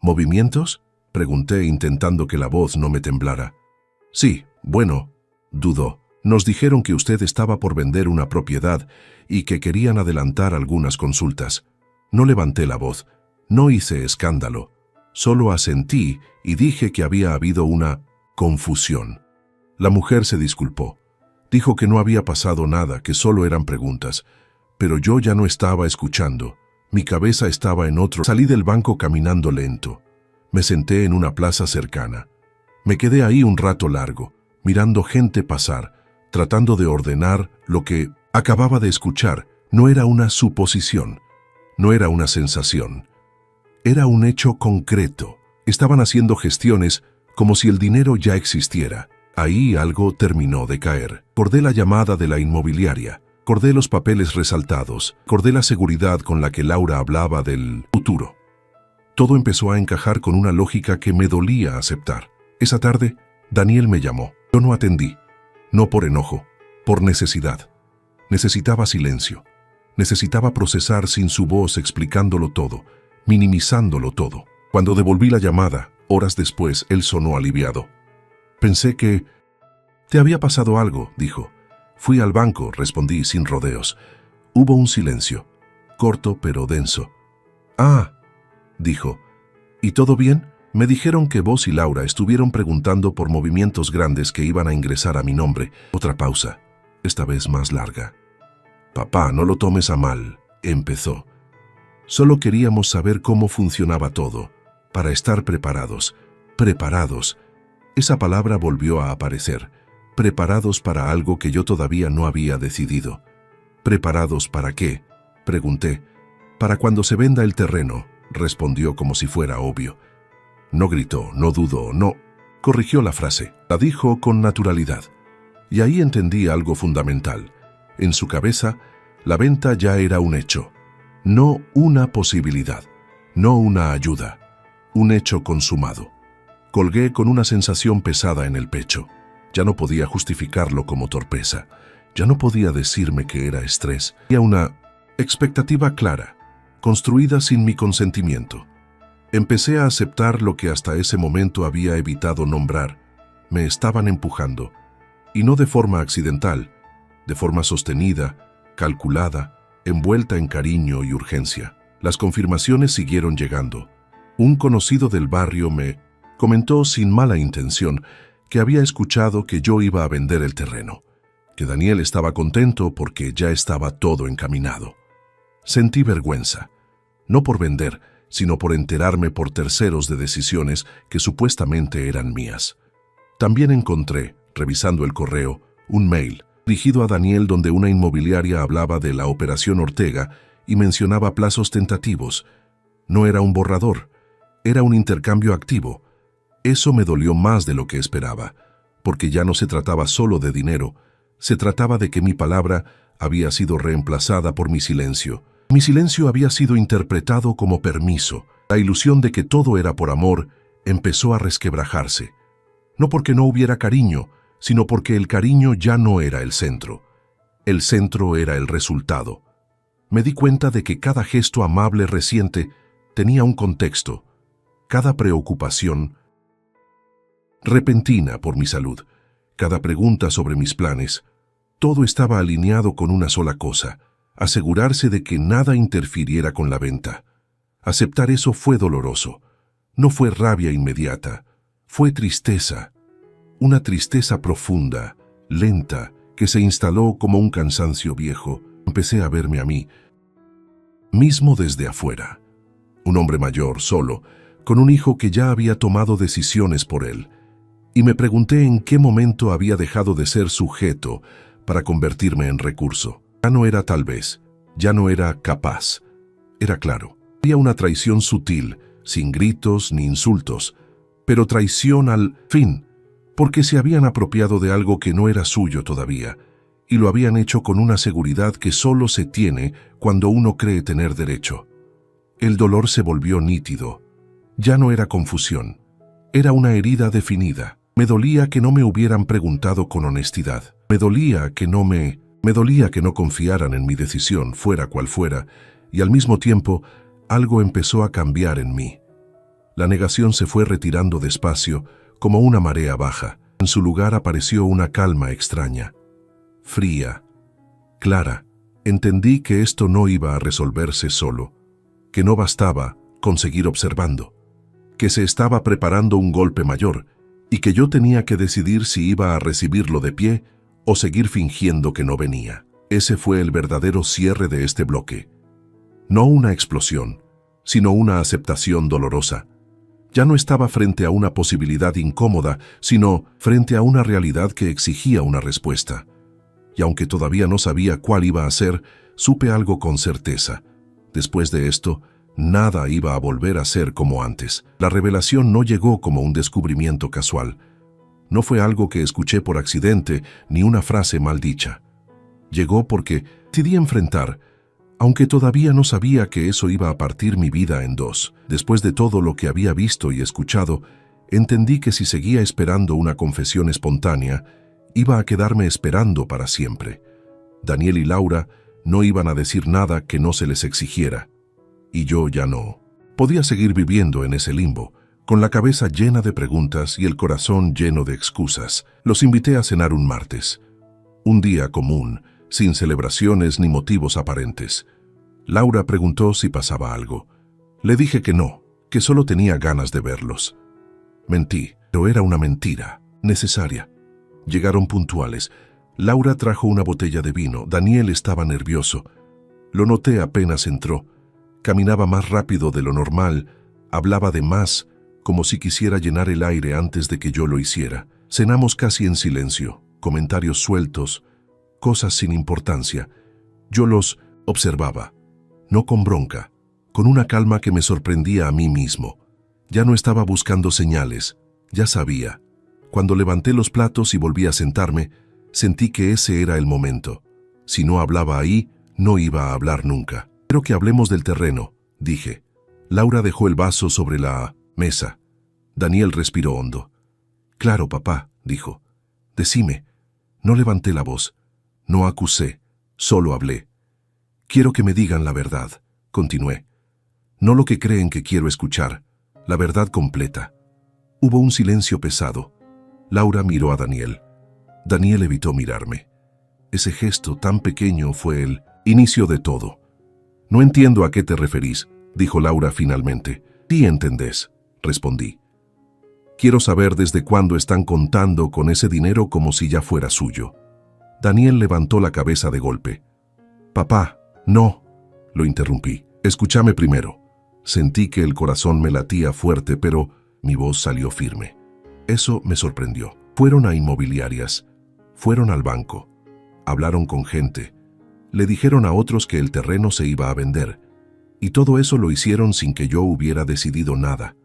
¿Movimientos?, pregunté intentando que la voz no me temblara. Sí, bueno, dudó. Nos dijeron que usted estaba por vender una propiedad y que querían adelantar algunas consultas. No levanté la voz, no hice escándalo. Solo asentí y dije que había habido una confusión. La mujer se disculpó. Dijo que no había pasado nada, que solo eran preguntas. Pero yo ya no estaba escuchando. Mi cabeza estaba en otro. Salí del banco caminando lento. Me senté en una plaza cercana. Me quedé ahí un rato largo, mirando gente pasar, tratando de ordenar lo que acababa de escuchar. No era una suposición, no era una sensación. Era un hecho concreto. Estaban haciendo gestiones como si el dinero ya existiera. Ahí algo terminó de caer. Recordé la llamada de la inmobiliaria, recordé los papeles resaltados, recordé la seguridad con la que Laura hablaba del futuro. Todo empezó a encajar con una lógica que me dolía aceptar. Esa tarde, Daniel me llamó. Yo no atendí, no por enojo, por necesidad. Necesitaba silencio. Necesitaba procesar sin su voz explicándolo todo, minimizándolo todo. Cuando devolví la llamada, horas después, él sonó aliviado. Pensé que... «Te había pasado algo», dijo. «Fui al banco», respondí sin rodeos. Hubo un silencio, corto pero denso. «Ah», dijo. «¿Y todo bien?» Me dijeron que vos y Laura estuvieron preguntando por movimientos grandes que iban a ingresar a mi nombre. Otra pausa, esta vez más larga. «Papá, no lo tomes a mal», empezó. «Solo queríamos saber cómo funcionaba todo, para estar preparados. Preparados». Esa palabra volvió a aparecer. Preparados para algo que yo todavía no había decidido. ¿Preparados para qué?, pregunté. «Para cuando se venda el terreno», respondió como si fuera obvio. No gritó, no dudó, no. Corrigió la frase. La dijo con naturalidad. Y ahí entendí algo fundamental. En su cabeza, la venta ya era un hecho. No una posibilidad, no una ayuda. Un hecho consumado. Colgué con una sensación pesada en el pecho. Ya no podía justificarlo como torpeza. Ya no podía decirme que era estrés. Había una expectativa clara, construida sin mi consentimiento. Empecé a aceptar lo que hasta ese momento había evitado nombrar. Me estaban empujando. Y no de forma accidental, de forma sostenida, calculada, envuelta en cariño y urgencia. Las confirmaciones siguieron llegando. Un conocido del barrio me comentó sin mala intención que había escuchado que yo iba a vender el terreno, que Daniel estaba contento porque ya estaba todo encaminado. Sentí vergüenza, no por vender, sino por enterarme por terceros de decisiones que supuestamente eran mías. También encontré, revisando el correo, un mail dirigido a Daniel donde una inmobiliaria hablaba de la Operación Ortega y mencionaba plazos tentativos. No era un borrador, era un intercambio activo. Eso me dolió más de lo que esperaba, porque ya no se trataba solo de dinero, se trataba de que mi palabra había sido reemplazada por mi silencio. Mi silencio había sido interpretado como permiso. La ilusión de que todo era por amor empezó a resquebrajarse. No porque no hubiera cariño, sino porque el cariño ya no era el centro. El centro era el resultado. Me di cuenta de que cada gesto amable reciente tenía un contexto. Cada preocupación repentina por mi salud, cada pregunta sobre mis planes, todo estaba alineado con una sola cosa: asegurarse de que nada interfiriera con la venta. Aceptar eso fue doloroso. No fue rabia inmediata, fue tristeza. Una tristeza profunda, lenta, que se instaló como un cansancio viejo. Empecé a verme a mí mismo desde afuera. Un hombre mayor, solo, con un hijo que ya había tomado decisiones por él. Y me pregunté en qué momento había dejado de ser sujeto para convertirme en recurso. Ya no era tal vez, ya no era capaz. Era claro. Había una traición sutil, sin gritos ni insultos, pero traición al fin, porque se habían apropiado de algo que no era suyo todavía, y lo habían hecho con una seguridad que solo se tiene cuando uno cree tener derecho. El dolor se volvió nítido. Ya no era confusión, era una herida definida. Me dolía que no me hubieran preguntado con honestidad. Me dolía que no confiaran en mi decisión, fuera cual fuera, y al mismo tiempo algo empezó a cambiar en mí. La negación se fue retirando despacio, como una marea baja. En su lugar apareció una calma extraña, fría, clara. Entendí que esto no iba a resolverse solo, que no bastaba con seguir observando, que se estaba preparando un golpe mayor, y que yo tenía que decidir si iba a recibirlo de pie o seguir fingiendo que no venía. Ese fue el verdadero cierre de este bloque. No una explosión, sino una aceptación dolorosa. Ya no estaba frente a una posibilidad incómoda, sino frente a una realidad que exigía una respuesta. Y aunque todavía no sabía cuál iba a ser, supe algo con certeza. Después de esto, nada iba a volver a ser como antes. La revelación no llegó como un descubrimiento casual. No fue algo que escuché por accidente ni una frase mal dicha. Llegó porque decidí enfrentar, aunque todavía no sabía que eso iba a partir mi vida en dos. Después de todo lo que había visto y escuchado, entendí que si seguía esperando una confesión espontánea, iba a quedarme esperando para siempre. Daniel y Laura no iban a decir nada que no se les exigiera, y yo ya no. Podía seguir viviendo en ese limbo, con la cabeza llena de preguntas y el corazón lleno de excusas. Los invité a cenar un martes. Un día común, sin celebraciones ni motivos aparentes. Laura preguntó si pasaba algo. Le dije que no, que solo tenía ganas de verlos. Mentí, pero era una mentira, necesaria. Llegaron puntuales. Laura trajo una botella de vino. Daniel estaba nervioso. Lo noté apenas entró. Caminaba más rápido de lo normal, hablaba de más, como si quisiera llenar el aire antes de que yo lo hiciera. Cenamos casi en silencio, comentarios sueltos, cosas sin importancia. Yo los observaba, no con bronca, con una calma que me sorprendía a mí mismo. Ya no estaba buscando señales, ya sabía. Cuando levanté los platos y volví a sentarme, sentí que ese era el momento. Si no hablaba ahí, no iba a hablar nunca. Quiero que hablemos del terreno, dije. Laura dejó el vaso sobre la mesa. Daniel respiró hondo. Claro, papá, dijo. Decime. No levanté la voz. No acusé. Solo hablé. Quiero que me digan la verdad, continué. No lo que creen que quiero escuchar. La verdad completa. Hubo un silencio pesado. Laura miró a Daniel. Daniel evitó mirarme. Ese gesto tan pequeño fue el inicio de todo. No entiendo a qué te referís, dijo Laura finalmente. Sí entendés, respondí. Quiero saber desde cuándo están contando con ese dinero como si ya fuera suyo. Daniel levantó la cabeza de golpe. Papá, no, lo interrumpí. Escúchame primero. Sentí que el corazón me latía fuerte, pero mi voz salió firme. Eso me sorprendió. Fueron a inmobiliarias, fueron al banco, hablaron con gente, le dijeron a otros que el terreno se iba a vender, y todo eso lo hicieron sin que yo hubiera decidido nada.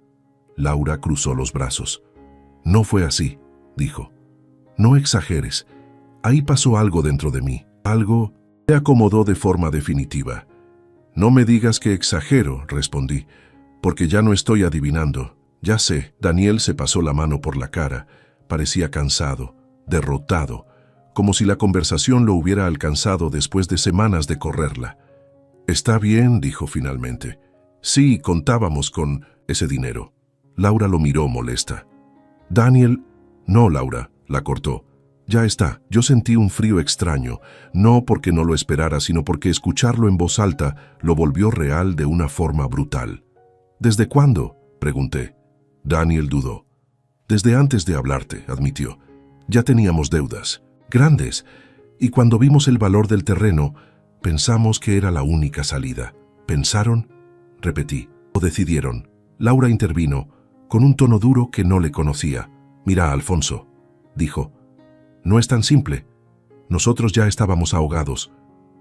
Laura cruzó los brazos. No fue así, dijo. No exageres. Ahí pasó algo dentro de mí. Algo se acomodó de forma definitiva. No me digas que exagero, respondí, porque ya no estoy adivinando. Ya sé. Daniel se pasó la mano por la cara. Parecía cansado, derrotado, como si la conversación lo hubiera alcanzado después de semanas de correrla. Está bien, dijo finalmente. Sí, contábamos con ese dinero. Laura lo miró molesta. Daniel... No, Laura, la cortó. Ya está. Yo sentí un frío extraño, no porque no lo esperara, sino porque escucharlo en voz alta lo volvió real de una forma brutal. ¿Desde cuándo?, pregunté. Daniel dudó. Desde antes de hablarte, admitió. Ya teníamos deudas, grandes, y cuando vimos el valor del terreno, pensamos que era la única salida. ¿Pensaron?, repetí. ¿O decidieron? Laura intervino, con un tono duro que no le conocía. Mira, Alfonso, dijo. No es tan simple. Nosotros ya estábamos ahogados.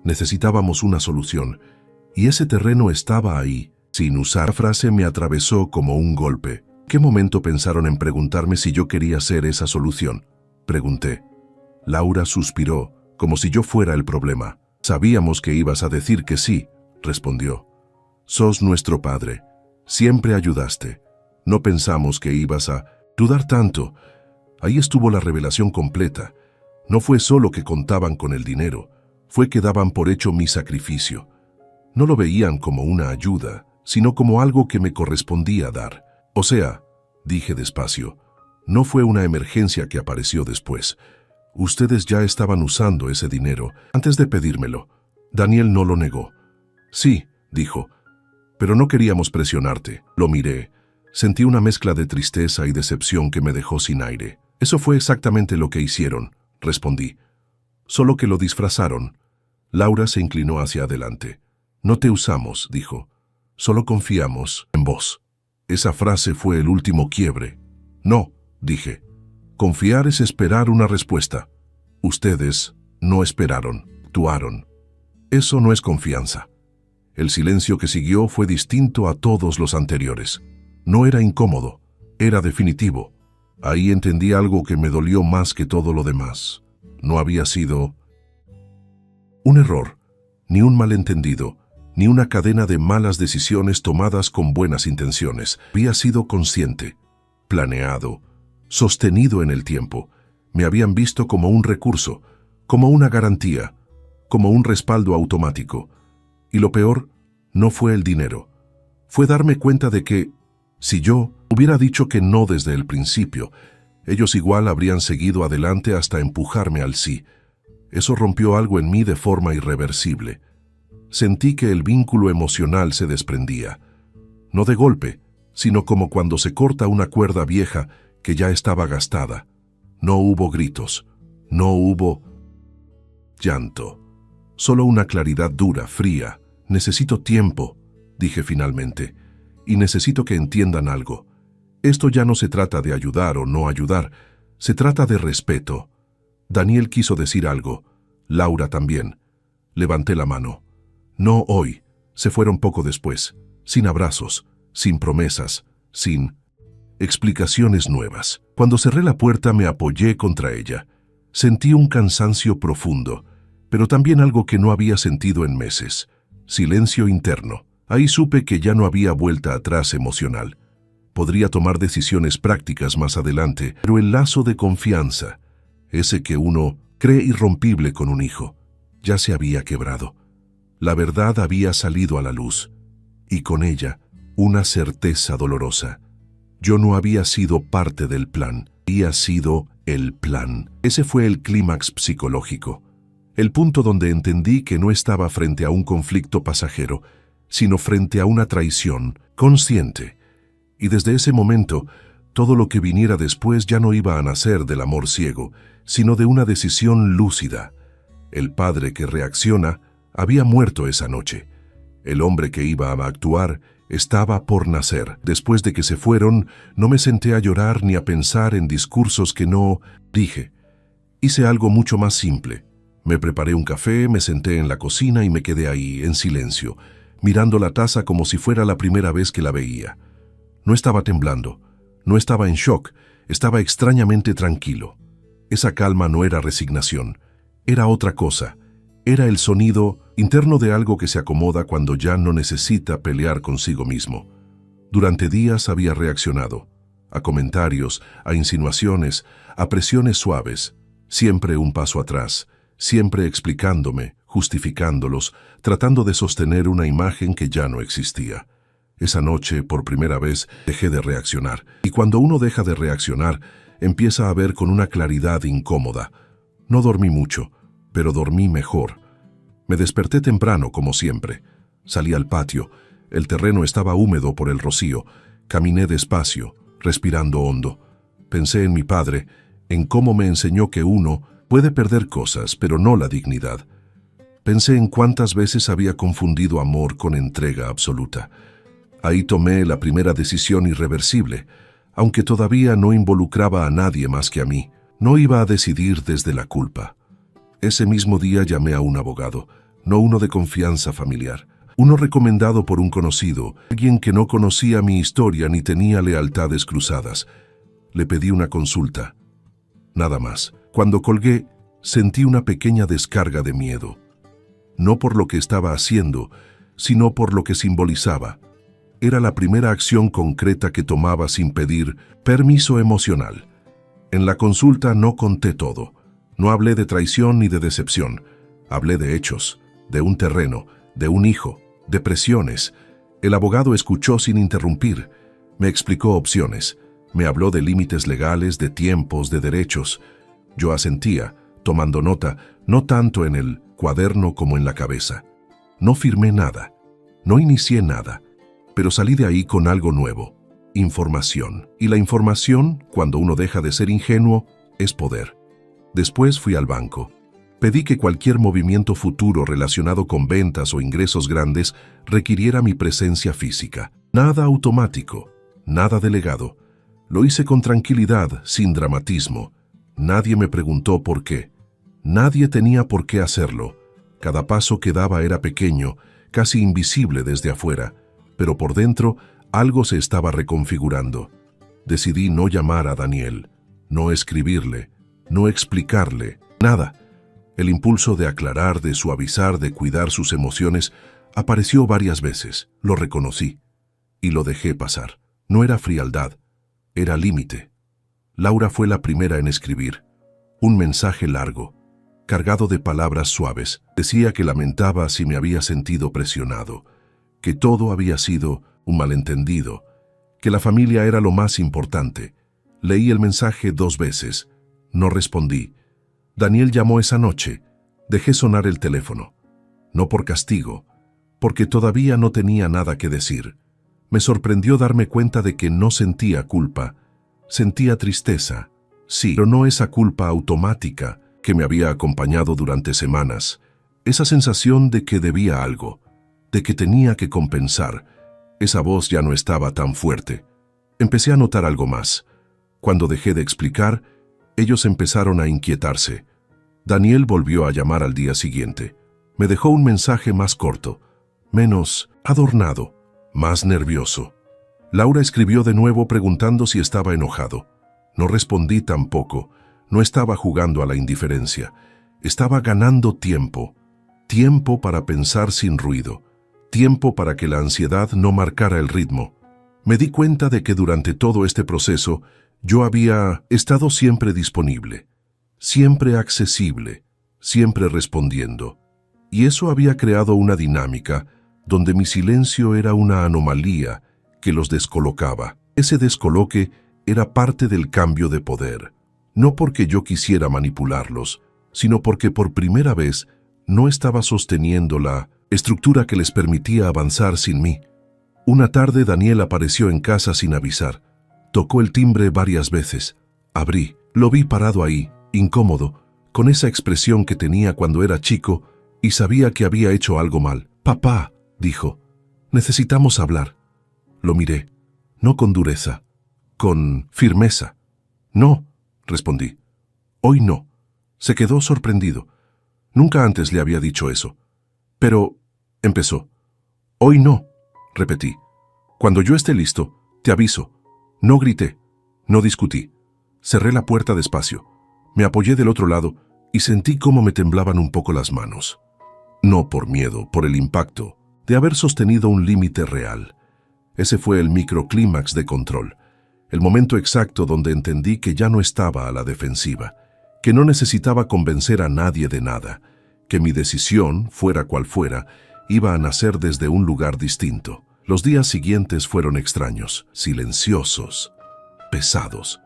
Necesitábamos una solución, y ese terreno estaba ahí. Sin usar la frase me atravesó como un golpe. ¿Qué momento pensaron en preguntarme si yo quería ser esa solución?, pregunté. Laura suspiró, como si yo fuera el problema. Sabíamos que ibas a decir que sí, respondió. Sos nuestro padre. Siempre ayudaste. No pensamos que ibas a dudar tanto. Ahí estuvo la revelación completa. No fue solo que contaban con el dinero, fue que daban por hecho mi sacrificio. No lo veían como una ayuda, sino como algo que me correspondía dar. O sea, dije despacio, no fue una emergencia que apareció después. Ustedes ya estaban usando ese dinero antes de pedírmelo. Daniel no lo negó. Sí, dijo, pero no queríamos presionarte. Lo miré. Sentí una mezcla de tristeza y decepción que me dejó sin aire. Eso fue exactamente lo que hicieron, respondí. Solo que lo disfrazaron. Laura se inclinó hacia adelante. No te usamos, dijo. Solo confiamos en vos. Esa frase fue el último quiebre. No, dije. Confiar es esperar una respuesta. Ustedes no esperaron, actuaron. Eso no es confianza. El silencio que siguió fue distinto a todos los anteriores. No era incómodo, era definitivo. Ahí entendí algo que me dolió más que todo lo demás. No había sido un error, ni un malentendido, ni una cadena de malas decisiones tomadas con buenas intenciones. Había sido consciente, planeado, sostenido en el tiempo. Me habían visto como un recurso, como una garantía, como un respaldo automático. Y lo peor no fue el dinero. Fue darme cuenta de que, si yo hubiera dicho que no desde el principio, ellos igual habrían seguido adelante hasta empujarme al sí. Eso rompió algo en mí de forma irreversible. Sentí que el vínculo emocional se desprendía. No de golpe, sino como cuando se corta una cuerda vieja que ya estaba gastada. No hubo gritos, no hubo llanto. Solo una claridad dura, fría. Necesito tiempo, dije finalmente, y necesito que entiendan algo. Esto ya no se trata de ayudar o no ayudar, se trata de respeto. Daniel quiso decir algo, Laura también. Levanté la mano. No hoy, se fueron poco después, sin abrazos, sin promesas, sin explicaciones nuevas. Cuando cerré la puerta me apoyé contra ella. Sentí un cansancio profundo, pero también algo que no había sentido en meses. Silencio interno. Ahí supe que ya no había vuelta atrás emocional. Podría tomar decisiones prácticas más adelante, pero el lazo de confianza, ese que uno cree irrompible con un hijo, ya se había quebrado. La verdad había salido a la luz, y con ella una certeza dolorosa. Yo no había sido parte del plan, había sido el plan. Ese fue el clímax psicológico, el punto donde entendí que no estaba frente a un conflicto pasajero, sino frente a una traición consciente. Y desde ese momento, todo lo que viniera después ya no iba a nacer del amor ciego, sino de una decisión lúcida. El padre que reacciona había muerto esa noche. El hombre que iba a actuar estaba por nacer. Después de que se fueron, no me senté a llorar ni a pensar en discursos que no dije. Hice algo mucho más simple. Me preparé un café, me senté en la cocina y me quedé ahí, en silencio, mirando la taza como si fuera la primera vez que la veía. No estaba temblando, no estaba en shock, estaba extrañamente tranquilo. Esa calma no era resignación, era otra cosa. Era el sonido interno de algo que se acomoda cuando ya no necesita pelear consigo mismo. Durante días había reaccionado, a comentarios, a insinuaciones, a presiones suaves, siempre un paso atrás, siempre explicándome, justificándolos, tratando de sostener una imagen que ya no existía. Esa noche, por primera vez, dejé de reaccionar. Y cuando uno deja de reaccionar, empieza a ver con una claridad incómoda. No dormí mucho, pero dormí mejor. Me desperté temprano, como siempre. Salí al patio. El terreno estaba húmedo por el rocío. Caminé despacio, respirando hondo. Pensé en mi padre, en cómo me enseñó que uno puede perder cosas, pero no la dignidad. Pensé en cuántas veces había confundido amor con entrega absoluta. Ahí tomé la primera decisión irreversible, aunque todavía no involucraba a nadie más que a mí. No iba a decidir desde la culpa. Ese mismo día llamé a un abogado, no uno de confianza familiar, uno recomendado por un conocido, alguien que no conocía mi historia ni tenía lealtades cruzadas. Le pedí una consulta. Nada más. Cuando colgué, sentí una pequeña descarga de miedo. No por lo que estaba haciendo, sino por lo que simbolizaba. Era la primera acción concreta que tomaba sin pedir permiso emocional. En la consulta no conté todo. No hablé de traición ni de decepción. Hablé de hechos, de un terreno, de un hijo, de presiones. El abogado escuchó sin interrumpir. Me explicó opciones. Me habló de límites legales, de tiempos, de derechos. Yo asentía, tomando nota, no tanto en el cuaderno como en la cabeza. No firmé nada. No inicié nada. Pero salí de ahí con algo nuevo, información. Y la información, cuando uno deja de ser ingenuo, es poder. Después fui al banco. Pedí que cualquier movimiento futuro relacionado con ventas o ingresos grandes requiriera mi presencia física. Nada automático, nada delegado. Lo hice con tranquilidad, sin dramatismo. Nadie me preguntó por qué. Nadie tenía por qué hacerlo. Cada paso que daba era pequeño, casi invisible desde afuera. Pero por dentro algo se estaba reconfigurando. Decidí no llamar a Daniel, no escribirle, no explicarle nada. El impulso de aclarar, de suavizar, de cuidar sus emociones apareció varias veces. Lo reconocí y lo dejé pasar. No era frialdad, era límite. Laura fue la primera en escribir. Un mensaje largo, cargado de palabras suaves. Decía que lamentaba si me había sentido presionado, que todo había sido un malentendido, que la familia era lo más importante. Leí el mensaje 2 veces. No respondí. Daniel llamó esa noche. Dejé sonar el teléfono. No por castigo, porque todavía no tenía nada que decir. Me sorprendió darme cuenta de que no sentía culpa. Sentía tristeza, sí, pero no esa culpa automática que me había acompañado durante semanas. Esa sensación de que debía algo, de que tenía que compensar. Esa voz ya no estaba tan fuerte. Empecé a notar algo más. Cuando dejé de explicar, ellos empezaron a inquietarse. Daniel volvió a llamar al día siguiente. Me dejó un mensaje más corto, menos adornado, más nervioso. Laura escribió de nuevo preguntando si estaba enojado. No respondí tampoco. No estaba jugando a la indiferencia. Estaba ganando tiempo. Tiempo para pensar sin ruido. Tiempo para que la ansiedad no marcara el ritmo. Me di cuenta de que durante todo este proceso yo había estado siempre disponible, siempre accesible, siempre respondiendo. Y eso había creado una dinámica donde mi silencio era una anomalía que los descolocaba. Ese descoloque era parte del cambio de poder, no porque yo quisiera manipularlos, sino porque por primera vez no estaba sosteniendo la estructura que les permitía avanzar sin mí. Una tarde Daniel apareció en casa sin avisar. Tocó el timbre varias veces. Abrí. Lo vi parado ahí, incómodo, con esa expresión que tenía cuando era chico y sabía que había hecho algo mal. «Papá», dijo, «necesitamos hablar». Lo miré, no con dureza, con firmeza. «No», respondí. «Hoy no». Se quedó sorprendido. Nunca antes le había dicho eso. «Pero», empezó. «Hoy no», repetí. «Cuando yo esté listo, te aviso». No grité, no discutí. Cerré la puerta despacio. Me apoyé del otro lado y sentí cómo me temblaban un poco las manos. No por miedo, por el impacto de haber sostenido un límite real. Ese fue el microclímax de control, el momento exacto donde entendí que ya no estaba a la defensiva, que no necesitaba convencer a nadie de nada, que mi decisión, fuera cual fuera, iba a nacer desde un lugar distinto. Los días siguientes fueron extraños, silenciosos, pesados,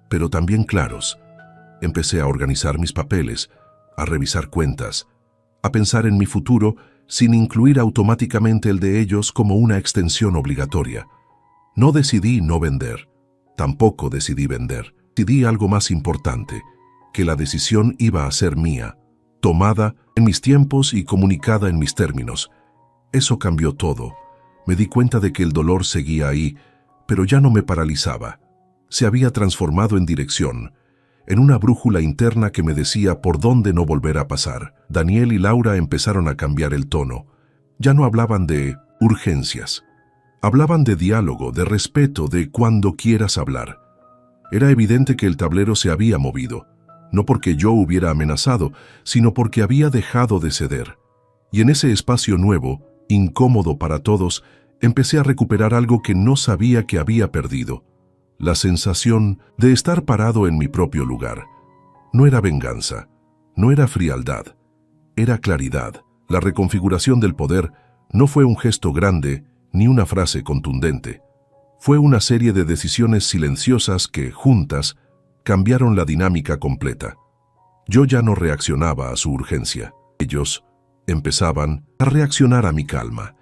pero también claros. Empecé a organizar mis papeles, a revisar cuentas, a pensar en mi futuro sin incluir automáticamente el de ellos como una extensión obligatoria. No decidí no vender, tampoco decidí vender. Decidí algo más importante, que la decisión iba a ser mía, tomada en mis tiempos y comunicada en mis términos. Eso cambió todo. Me di cuenta de que el dolor seguía ahí, pero ya no me paralizaba. Se había transformado en dirección, en una brújula interna que me decía por dónde no volver a pasar. Daniel y Laura empezaron a cambiar el tono. Ya no hablaban de urgencias. Hablaban de diálogo, de respeto, de cuando quieras hablar. Era evidente que el tablero se había movido, no porque yo hubiera amenazado, sino porque había dejado de ceder. Y en ese espacio nuevo, incómodo para todos, empecé a recuperar algo que no sabía que había perdido. La sensación de estar parado en mi propio lugar. No era venganza, no era frialdad, era claridad. La reconfiguración del poder no fue un gesto grande ni una frase contundente. Fue una serie de decisiones silenciosas que, juntas, cambiaron la dinámica completa. Yo ya no reaccionaba a su urgencia. Ellos empezaban a reaccionar a mi calma.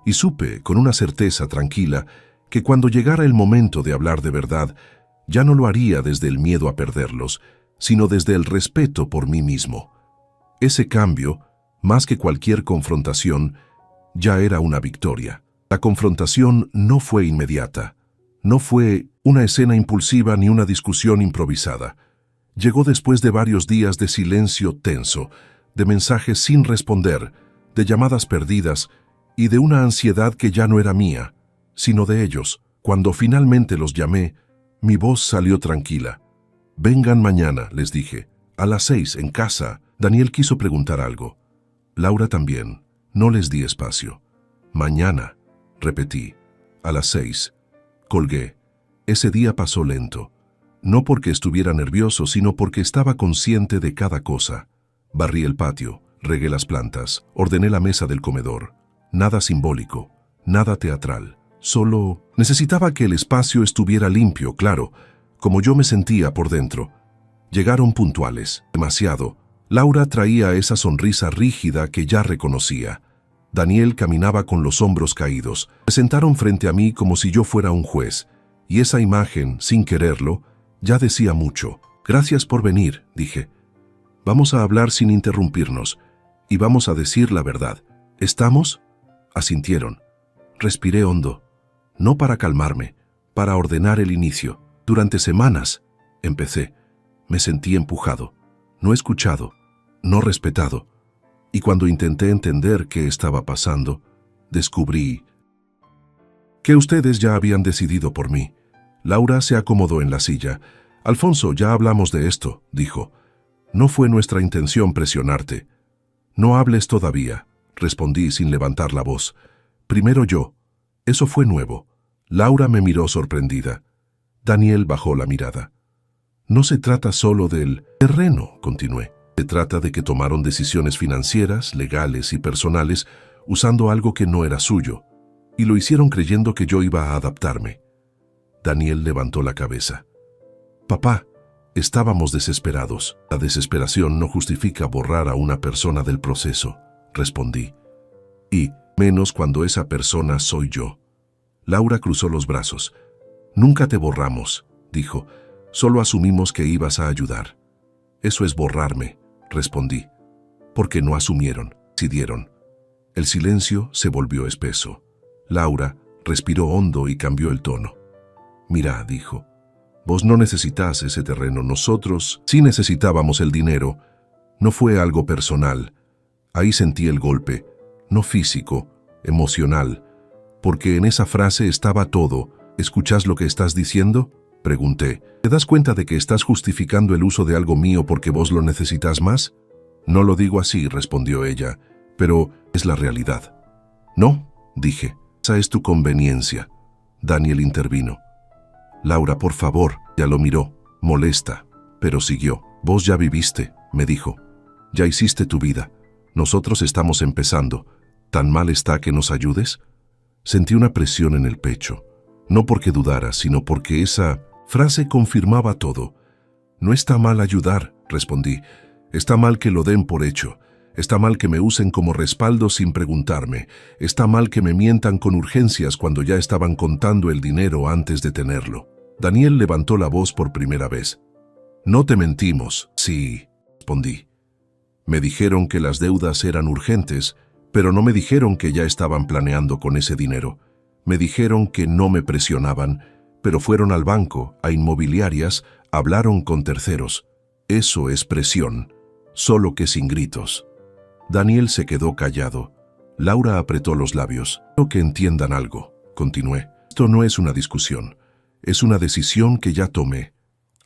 Y supe, con una certeza tranquila, que cuando llegara el momento de hablar de verdad, ya no lo haría desde el miedo a perderlos, sino desde el respeto por mí mismo. Ese cambio, más que cualquier confrontación, ya era una victoria. La confrontación no fue inmediata. No fue una escena impulsiva ni una discusión improvisada. Llegó después de varios días de silencio tenso, de mensajes sin responder, de llamadas perdidas y de una ansiedad que ya no era mía, sino de ellos. Cuando finalmente los llamé, Mi voz salió tranquila. «Vengan mañana», les dije. «A las 6, en casa». Daniel quiso preguntar algo. Laura también. No les di espacio. «Mañana», repetí. «A las 6». Colgué. Ese día pasó lento. No porque estuviera nervioso, sino porque estaba consciente de cada cosa. Barrí el patio, regué las plantas, ordené la mesa del comedor. Nada simbólico, nada teatral. Solo necesitaba que el espacio estuviera limpio, claro, como yo me sentía por dentro. Llegaron puntuales, demasiado. Laura traía esa sonrisa rígida que ya reconocía. Daniel caminaba con los hombros caídos. Se sentaron frente a mí como si yo fuera un juez, y esa imagen, sin quererlo, ya decía mucho. «Gracias por venir», dije. «Vamos a hablar sin interrumpirnos, y vamos a decir la verdad. ¿Estamos?» Asintieron. Respiré hondo. No para calmarme, para ordenar el inicio. Durante semanas, empecé. Me sentí empujado, no escuchado, no respetado. Y cuando intenté entender qué estaba pasando, descubrí que ustedes ya habían decidido por mí. Laura se acomodó en la silla. «Alfonso, ya hablamos de esto», dijo. «No fue nuestra intención presionarte». «No hables todavía», respondí sin levantar la voz. «Primero yo». Eso fue nuevo. Laura me miró sorprendida. Daniel bajó la mirada. «No se trata solo del terreno», continué. «Se trata de que tomaron decisiones financieras, legales y personales usando algo que no era suyo, y lo hicieron creyendo que yo iba a adaptarme». Daniel levantó la cabeza. «Papá, estábamos desesperados. La desesperación no justifica borrar a una persona del proceso», respondí. «Y menos cuando esa persona soy yo». Laura cruzó los brazos. «Nunca te borramos», dijo. «Solo asumimos que ibas a ayudar». «Eso es borrarme», respondí. «Porque no asumieron, decidieron». El silencio se volvió espeso. Laura respiró hondo y cambió el tono. «Mira», dijo, «vos no necesitas ese terreno, nosotros sí necesitábamos el dinero. No fue algo personal. Ahí sentí el golpe, no físico, emocional, porque en esa frase estaba todo. ¿Escuchas lo que estás diciendo?», pregunté. «¿Te das cuenta de que estás justificando el uso de algo mío porque vos lo necesitas más?» «No lo digo así», respondió ella, «pero es la realidad». «No», dije, «esa es tu conveniencia». Daniel intervino. «Laura, por favor», ya lo miró, molesta, pero siguió. «Vos ya viviste», me dijo. «Ya hiciste tu vida. Nosotros estamos empezando. ¿Tan mal está que nos ayudes?» Sentí una presión en el pecho. No porque dudara, sino porque esa frase confirmaba todo. «No está mal ayudar», respondí. «Está mal que lo den por hecho. Está mal que me usen como respaldo sin preguntarme. Está mal que me mientan con urgencias cuando ya estaban contando el dinero antes de tenerlo». Daniel levantó la voz por primera vez. «No te mentimos». «Sí», respondí. «Me dijeron que las deudas eran urgentes, pero no me dijeron que ya estaban planeando con ese dinero. Me dijeron que no me presionaban, pero fueron al banco, a inmobiliarias, hablaron con terceros. Eso es presión, solo que sin gritos». Daniel se quedó callado. Laura apretó los labios. «Quiero que entiendan algo», continué. «Esto no es una discusión. Es una decisión que ya tomé».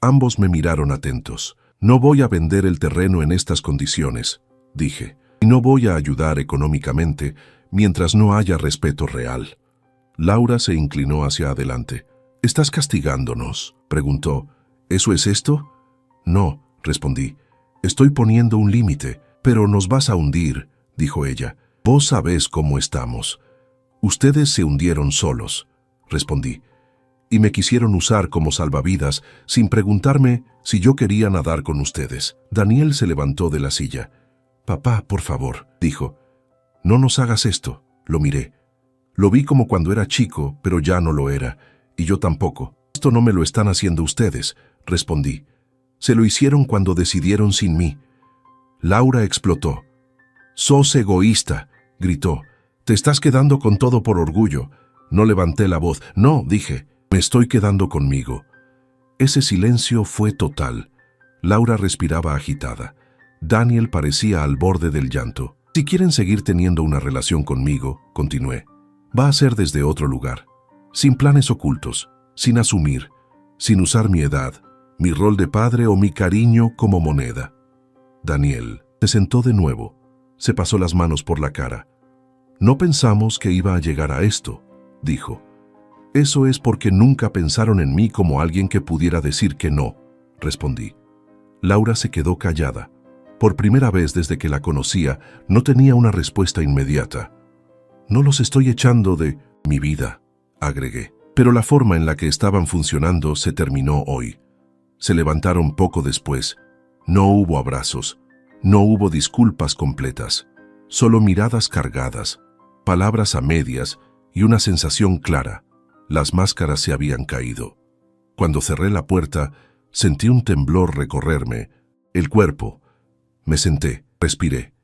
Ambos me miraron atentos. «No voy a vender el terreno en estas condiciones», dije. «Y no voy a ayudar económicamente mientras no haya respeto real». Laura se inclinó hacia adelante. «¿Estás castigándonos?», preguntó. «¿Eso es esto?». «No», respondí. «Estoy poniendo un límite». «Pero nos vas a hundir», dijo ella. «Vos sabés cómo estamos». «Ustedes se hundieron solos», respondí. «Y me quisieron usar como salvavidas sin preguntarme si yo quería nadar con ustedes». Daniel se levantó de la silla. «Papá, por favor», dijo. «No nos hagas esto». Lo miré. Lo vi como cuando era chico, pero ya no lo era, y yo tampoco. «Esto no me lo están haciendo ustedes», respondí. «Se lo hicieron cuando decidieron sin mí». Laura explotó. «Sos egoísta», gritó. «Te estás quedando con todo por orgullo». No levanté la voz. «No», dije, «me estoy quedando conmigo». Ese silencio fue total. Laura respiraba agitada. Daniel parecía al borde del llanto. «Si quieren seguir teniendo una relación conmigo», continué, «va a ser desde otro lugar, sin planes ocultos, sin asumir, sin usar mi edad, mi rol de padre o mi cariño como moneda. Daniel se sentó de nuevo, se pasó las manos por la cara. No pensamos que iba a llegar a esto, dijo. Eso es porque nunca pensaron en mí como alguien que pudiera decir que no, respondí. Laura se quedó callada. Por primera vez desde que la conocía, no tenía una respuesta inmediata. No los estoy echando de mi vida, agregué. Pero la forma en la que estaban funcionando se terminó hoy. Se levantaron poco después. No hubo abrazos, no hubo disculpas completas, solo miradas cargadas, palabras a medias y una sensación clara. Las máscaras se habían caído. Cuando cerré la puerta, sentí un temblor recorrerme el cuerpo. Me senté, respiré.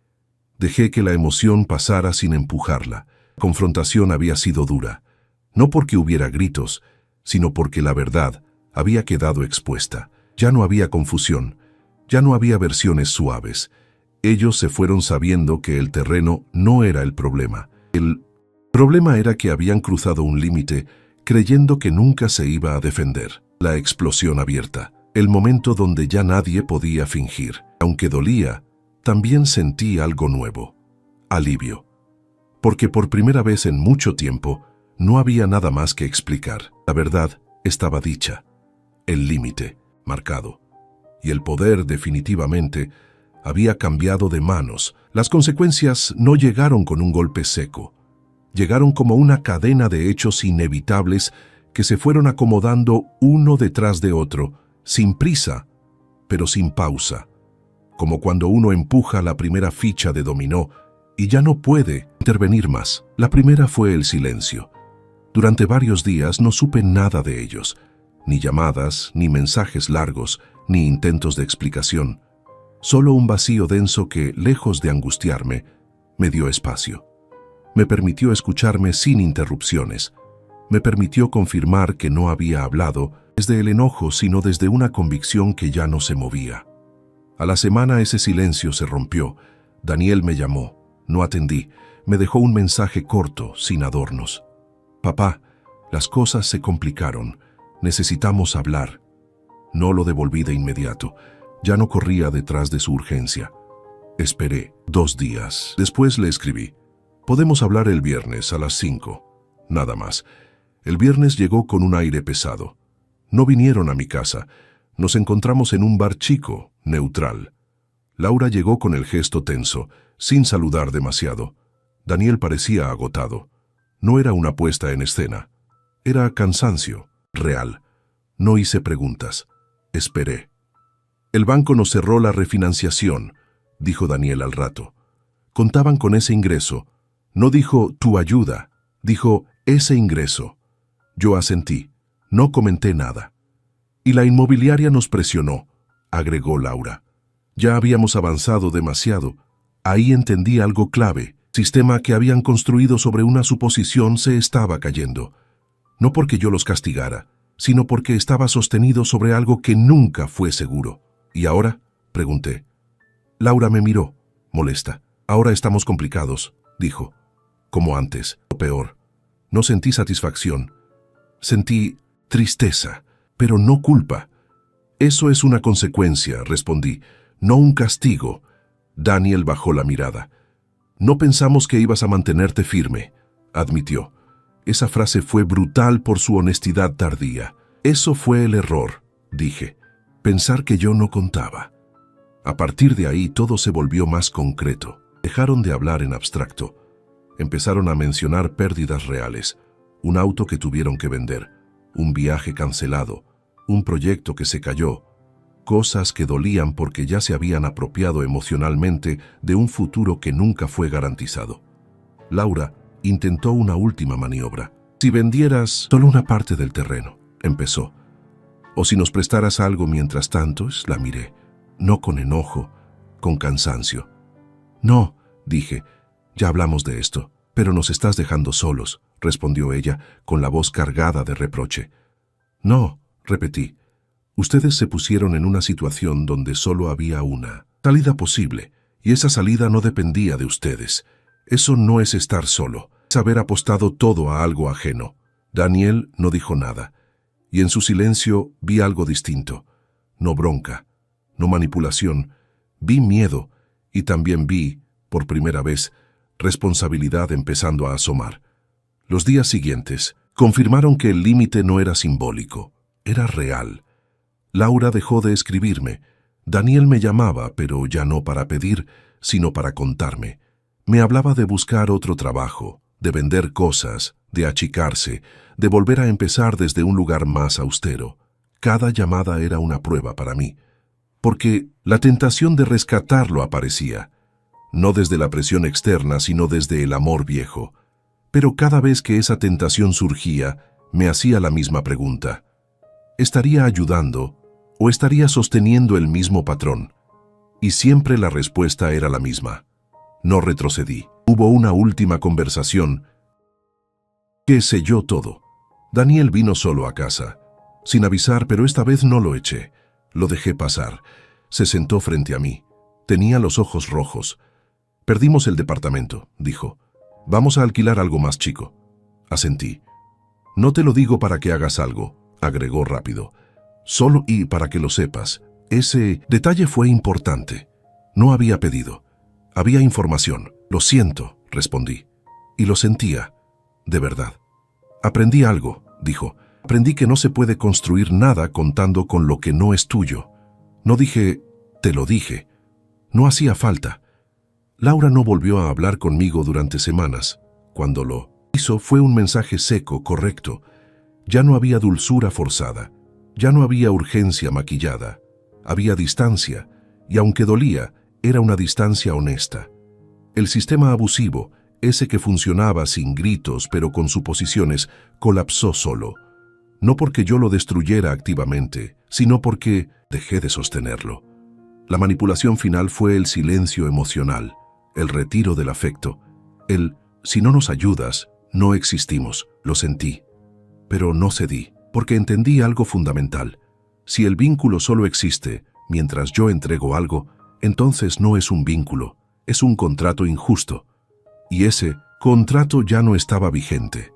Dejé que la emoción pasara sin empujarla. La confrontación había sido dura, no porque hubiera gritos, sino porque la verdad había quedado expuesta. Ya no había confusión, ya no había versiones suaves. Ellos se fueron sabiendo que el terreno no era el problema. El problema era que habían cruzado un límite creyendo que nunca se iba a defender. La explosión abierta, el momento donde ya nadie podía fingir. Aunque dolía, también sentí algo nuevo. Alivio. Porque por primera vez en mucho tiempo, no había nada más que explicar. La verdad estaba dicha. El límite, marcado. Y el poder, definitivamente, había cambiado de manos. Las consecuencias no llegaron con un golpe seco. Llegaron como una cadena de hechos inevitables que se fueron acomodando uno detrás de otro, sin prisa, pero sin pausa. Como cuando uno empuja la primera ficha de dominó y ya no puede intervenir más. La primera fue el silencio. Durante varios días no supe nada de ellos, ni llamadas, ni mensajes largos, ni intentos de explicación. Solo un vacío denso que, lejos de angustiarme, me dio espacio. Me permitió escucharme sin interrupciones. Me permitió confirmar que no había hablado desde el enojo, sino desde una convicción que ya no se movía. A la semana ese silencio se rompió. Daniel me llamó. No atendí. Me dejó un mensaje corto, sin adornos. Papá, las cosas se complicaron. Necesitamos hablar. No lo devolví de inmediato. Ya no corría detrás de su urgencia. Esperé 2 días. Después le escribí. Podemos hablar el viernes a las 5. Nada más. El viernes llegó con un aire pesado. No vinieron a mi casa. Nos encontramos en un bar chico, neutral. Laura llegó con el gesto tenso, sin saludar demasiado. Daniel parecía agotado. No era una puesta en escena. Era cansancio, real. No hice preguntas. Esperé. El banco nos cerró la refinanciación, dijo Daniel al rato. Contaban con ese ingreso. No dijo tu ayuda, dijo ese ingreso. Yo asentí. No comenté nada. Y la inmobiliaria nos presionó, agregó Laura. Ya habíamos avanzado demasiado. Ahí entendí algo clave. El sistema que habían construido sobre una suposición se estaba cayendo. No porque yo los castigara, sino porque estaba sostenido sobre algo que nunca fue seguro. ¿Y ahora?, pregunté. Laura me miró, molesta. Ahora estamos complicados, dijo. Como antes, o peor. No sentí satisfacción. Sentí tristeza, pero no culpa. Eso es una consecuencia, respondí, no un castigo. Daniel bajó la mirada. No pensamos que ibas a mantenerte firme, admitió. Esa frase fue brutal por su honestidad tardía. Eso fue el error, dije. Pensar que yo no contaba. A partir de ahí todo se volvió más concreto. Dejaron de hablar en abstracto. Empezaron a mencionar pérdidas reales. Un auto que tuvieron que vender. Un viaje cancelado. Un proyecto que se cayó. Cosas que dolían porque ya se habían apropiado emocionalmente de un futuro que nunca fue garantizado. Laura intentó una última maniobra. Si vendieras solo una parte del terreno, empezó. O si nos prestaras algo mientras tanto, la miré. No con enojo, con cansancio. No, dije, ya hablamos de esto, pero nos estás dejando solos, respondió ella con la voz cargada de reproche. No, repetí. Ustedes se pusieron en una situación donde solo había una salida posible, y esa salida no dependía de ustedes. Eso no es estar solo, es haber apostado todo a algo ajeno. Daniel no dijo nada. y en su silencio vi algo distinto. No bronca, no manipulación, vi miedo y también vi, por primera vez, responsabilidad empezando a asomar. Los días siguientes confirmaron que el límite no era simbólico, era real. Laura dejó de escribirme. Daniel me llamaba, pero ya no para pedir, sino para contarme. Me hablaba de buscar otro trabajo, de vender cosas, de achicarse, de volver a empezar desde un lugar más austero. Cada llamada era una prueba para mí, porque la tentación de rescatarlo aparecía, no desde la presión externa, sino desde el amor viejo. Pero cada vez que esa tentación surgía, me hacía la misma pregunta. ¿Estaría ayudando o estaría sosteniendo el mismo patrón? Y siempre la respuesta era la misma. No retrocedí. Hubo una última conversación que selló todo. Daniel vino solo a casa, sin avisar, pero esta vez no lo eché. Lo dejé pasar. Se sentó frente a mí. Tenía los ojos rojos. «Perdimos el departamento», dijo. «Vamos a alquilar algo más chico». Asentí. «No te lo digo para que hagas algo», agregó rápido. «Solo y para que lo sepas. Ese detalle fue importante. No había pedido. Había información». «Lo siento», respondí. Y lo sentía, de verdad. «Aprendí algo», dijo. «Aprendí que no se puede construir nada contando con lo que no es tuyo». No dije, «te lo dije». No hacía falta. Laura no volvió a hablar conmigo durante semanas. Cuando lo hizo fue un mensaje seco, correcto. Ya no había dulzura forzada. Ya no había urgencia maquillada. Había distancia, y aunque dolía, era una distancia honesta. El sistema abusivo, ese que funcionaba sin gritos pero con suposiciones, colapsó solo. No porque yo lo destruyera activamente, sino porque dejé de sostenerlo. La manipulación final fue el silencio emocional, el retiro del afecto, el «si no nos ayudas, no existimos», lo sentí. Pero no cedí, porque entendí algo fundamental. Si el vínculo solo existe mientras yo entrego algo, entonces no es un vínculo, es un contrato injusto. Y ese contrato ya no estaba vigente.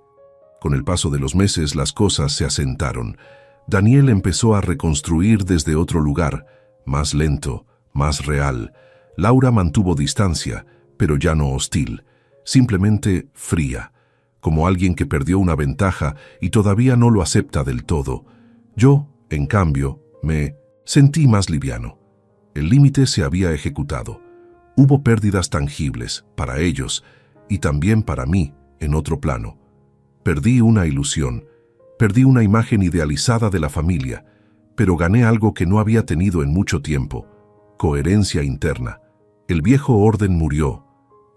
Con el paso de los meses las cosas se asentaron. Daniel empezó a reconstruir desde otro lugar, más lento, más real. Laura mantuvo distancia, pero ya no hostil, simplemente fría, como alguien que perdió una ventaja y todavía no lo acepta del todo. Yo, en cambio, me sentí más liviano. El límite se había ejecutado. Hubo pérdidas tangibles, para ellos, y también para mí, en otro plano. Perdí una ilusión, perdí una imagen idealizada de la familia, pero gané algo que no había tenido en mucho tiempo: coherencia interna. El viejo orden murió,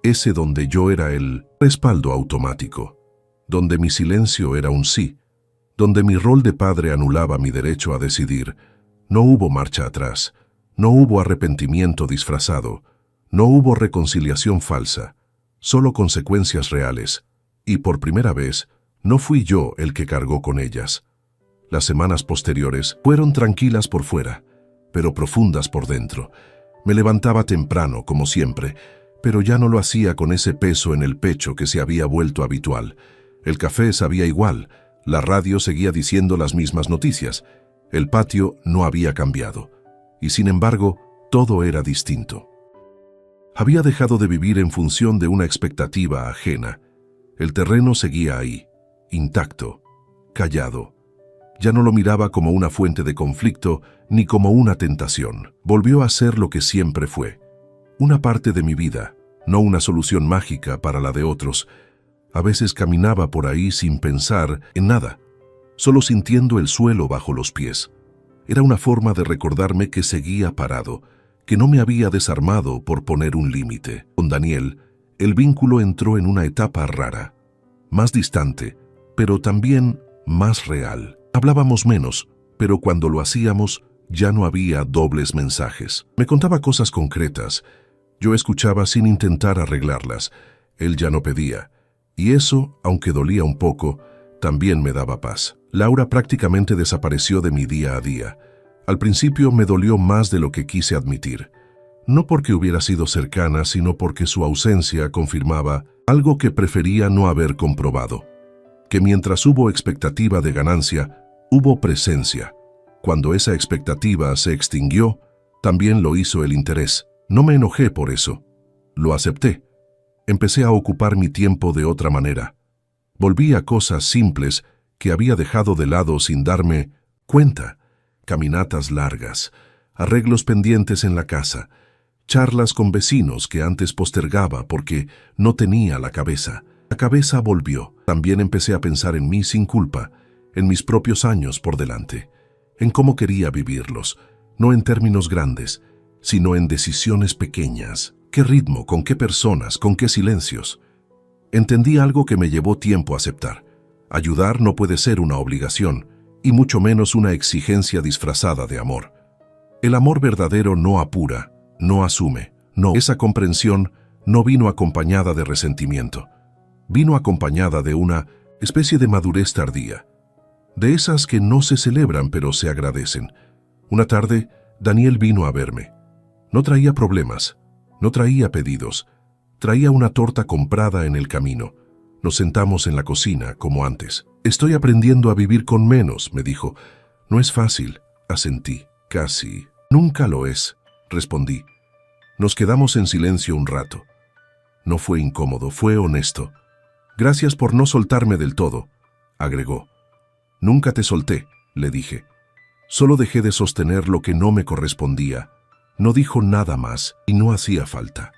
ese donde yo era el respaldo automático, donde mi silencio era un sí, donde mi rol de padre anulaba mi derecho a decidir. No hubo marcha atrás, no hubo arrepentimiento disfrazado, no hubo reconciliación falsa, solo consecuencias reales, y por primera vez no fui yo el que cargó con ellas. Las semanas posteriores fueron tranquilas por fuera, pero profundas por dentro. Me levantaba temprano, como siempre, pero ya no lo hacía con ese peso en el pecho que se había vuelto habitual. El café sabía igual, la radio seguía diciendo las mismas noticias, el patio no había cambiado, y sin embargo, todo era distinto. Había dejado de vivir en función de una expectativa ajena. El terreno seguía ahí, intacto, callado. Ya no lo miraba como una fuente de conflicto ni como una tentación. Volvió a ser lo que siempre fue. Una parte de mi vida, no una solución mágica para la de otros. A veces caminaba por ahí sin pensar en nada, solo sintiendo el suelo bajo los pies. Era una forma de recordarme que seguía parado, que no me había desarmado por poner un límite. Con Daniel, el vínculo entró en una etapa rara, más distante, pero también más real. Hablábamos menos, pero cuando lo hacíamos ya no había dobles mensajes. Me contaba cosas concretas. Yo escuchaba sin intentar arreglarlas. Él ya no pedía. Y eso, aunque dolía un poco, también me daba paz. Laura prácticamente desapareció de mi día a día. Al principio me dolió más de lo que quise admitir. No porque hubiera sido cercana, sino porque su ausencia confirmaba algo que prefería no haber comprobado. Que mientras hubo expectativa de ganancia, Hubo presencia. Cuando esa expectativa se extinguió, también lo hizo el interés. No me enojé por eso. Lo acepté. Empecé a ocupar mi tiempo de otra manera. Volví a cosas simples que había dejado de lado sin darme cuenta. Caminatas largas, arreglos pendientes en la casa, charlas con vecinos que antes postergaba porque no tenía la cabeza. La cabeza volvió. También empecé a pensar en mí sin culpa, en mis propios años por delante, en cómo quería vivirlos, no en términos grandes, sino en decisiones pequeñas. ¿Qué ritmo? ¿Con qué personas? ¿Con qué silencios? Entendí algo que me llevó tiempo a aceptar. Ayudar no puede ser una obligación, y mucho menos una exigencia disfrazada de amor. El amor verdadero no apura, no asume, no. Esa comprensión no vino acompañada de resentimiento. Vino acompañada de una especie de madurez tardía, de esas que no se celebran pero se agradecen. Una tarde, Daniel vino a verme. No traía problemas, no traía pedidos, traía una torta comprada en el camino. Nos sentamos en la cocina, como antes. «Estoy aprendiendo a vivir con menos», me dijo. «No es fácil», asentí. «Casi. Nunca lo es», respondí. Nos quedamos en silencio un rato. No fue incómodo, fue honesto. «Gracias por no soltarme del todo», agregó. «Nunca te solté», le dije. «Solo dejé de sostener lo que no me correspondía». No dijo nada más y no hacía falta.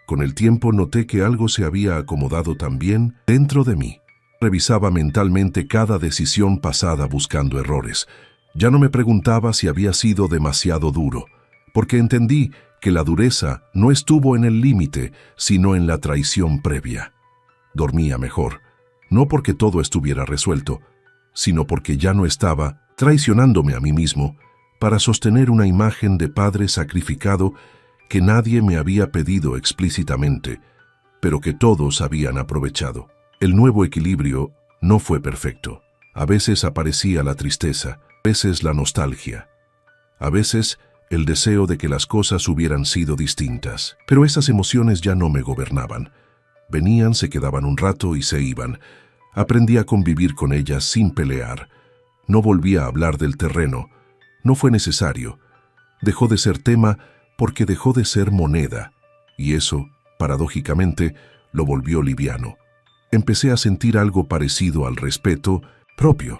Con el tiempo noté que algo se había acomodado también dentro de mí. Revisaba mentalmente cada decisión pasada buscando errores. Ya no me preguntaba si había sido demasiado duro, porque entendí que la dureza no estuvo en el límite, sino en la traición previa. Dormía mejor, no porque todo estuviera resuelto, sino porque ya no estaba traicionándome a mí mismo para sostener una imagen de padre sacrificado que nadie me había pedido explícitamente, pero que todos habían aprovechado. El nuevo equilibrio no fue perfecto. A veces aparecía la tristeza, a veces la nostalgia, a veces el deseo de que las cosas hubieran sido distintas. Pero esas emociones ya no me gobernaban. Venían, se quedaban un rato y se iban. Aprendí a convivir con ellas sin pelear. No volví a hablar del terreno. No fue necesario. Dejó de ser tema porque dejó de ser moneda. Y eso, paradójicamente, lo volvió liviano. Empecé a sentir algo parecido al respeto propio.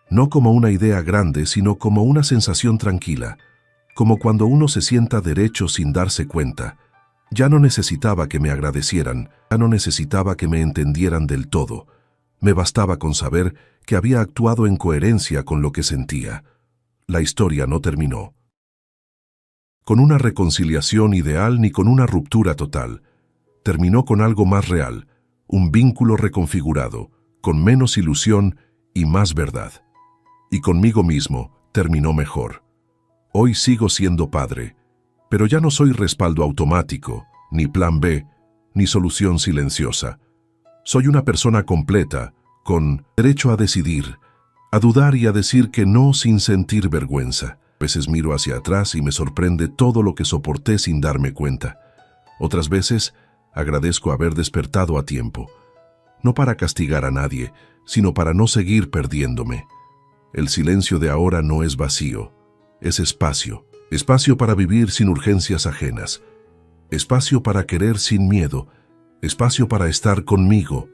No como una idea grande, sino como una sensación tranquila. Como cuando uno se sienta derecho sin darse cuenta. Ya no necesitaba que me agradecieran, ya no necesitaba que me entendieran del todo. Me bastaba con saber que había actuado en coherencia con lo que sentía. La historia no terminó con una reconciliación ideal ni con una ruptura total. Terminó con algo más real, un vínculo reconfigurado, con menos ilusión y más verdad. Y conmigo mismo terminó mejor. Hoy sigo siendo padre, pero ya no soy respaldo automático, ni plan B, ni solución silenciosa. Soy una persona completa, con derecho a decidir, a dudar y a decir que no sin sentir vergüenza. A veces miro hacia atrás y me sorprende todo lo que soporté sin darme cuenta. Otras veces agradezco haber despertado a tiempo, no para castigar a nadie, sino para no seguir perdiéndome. El silencio de ahora no es vacío, es espacio. Espacio para vivir sin urgencias ajenas. Espacio para querer sin miedo. Espacio para estar conmigo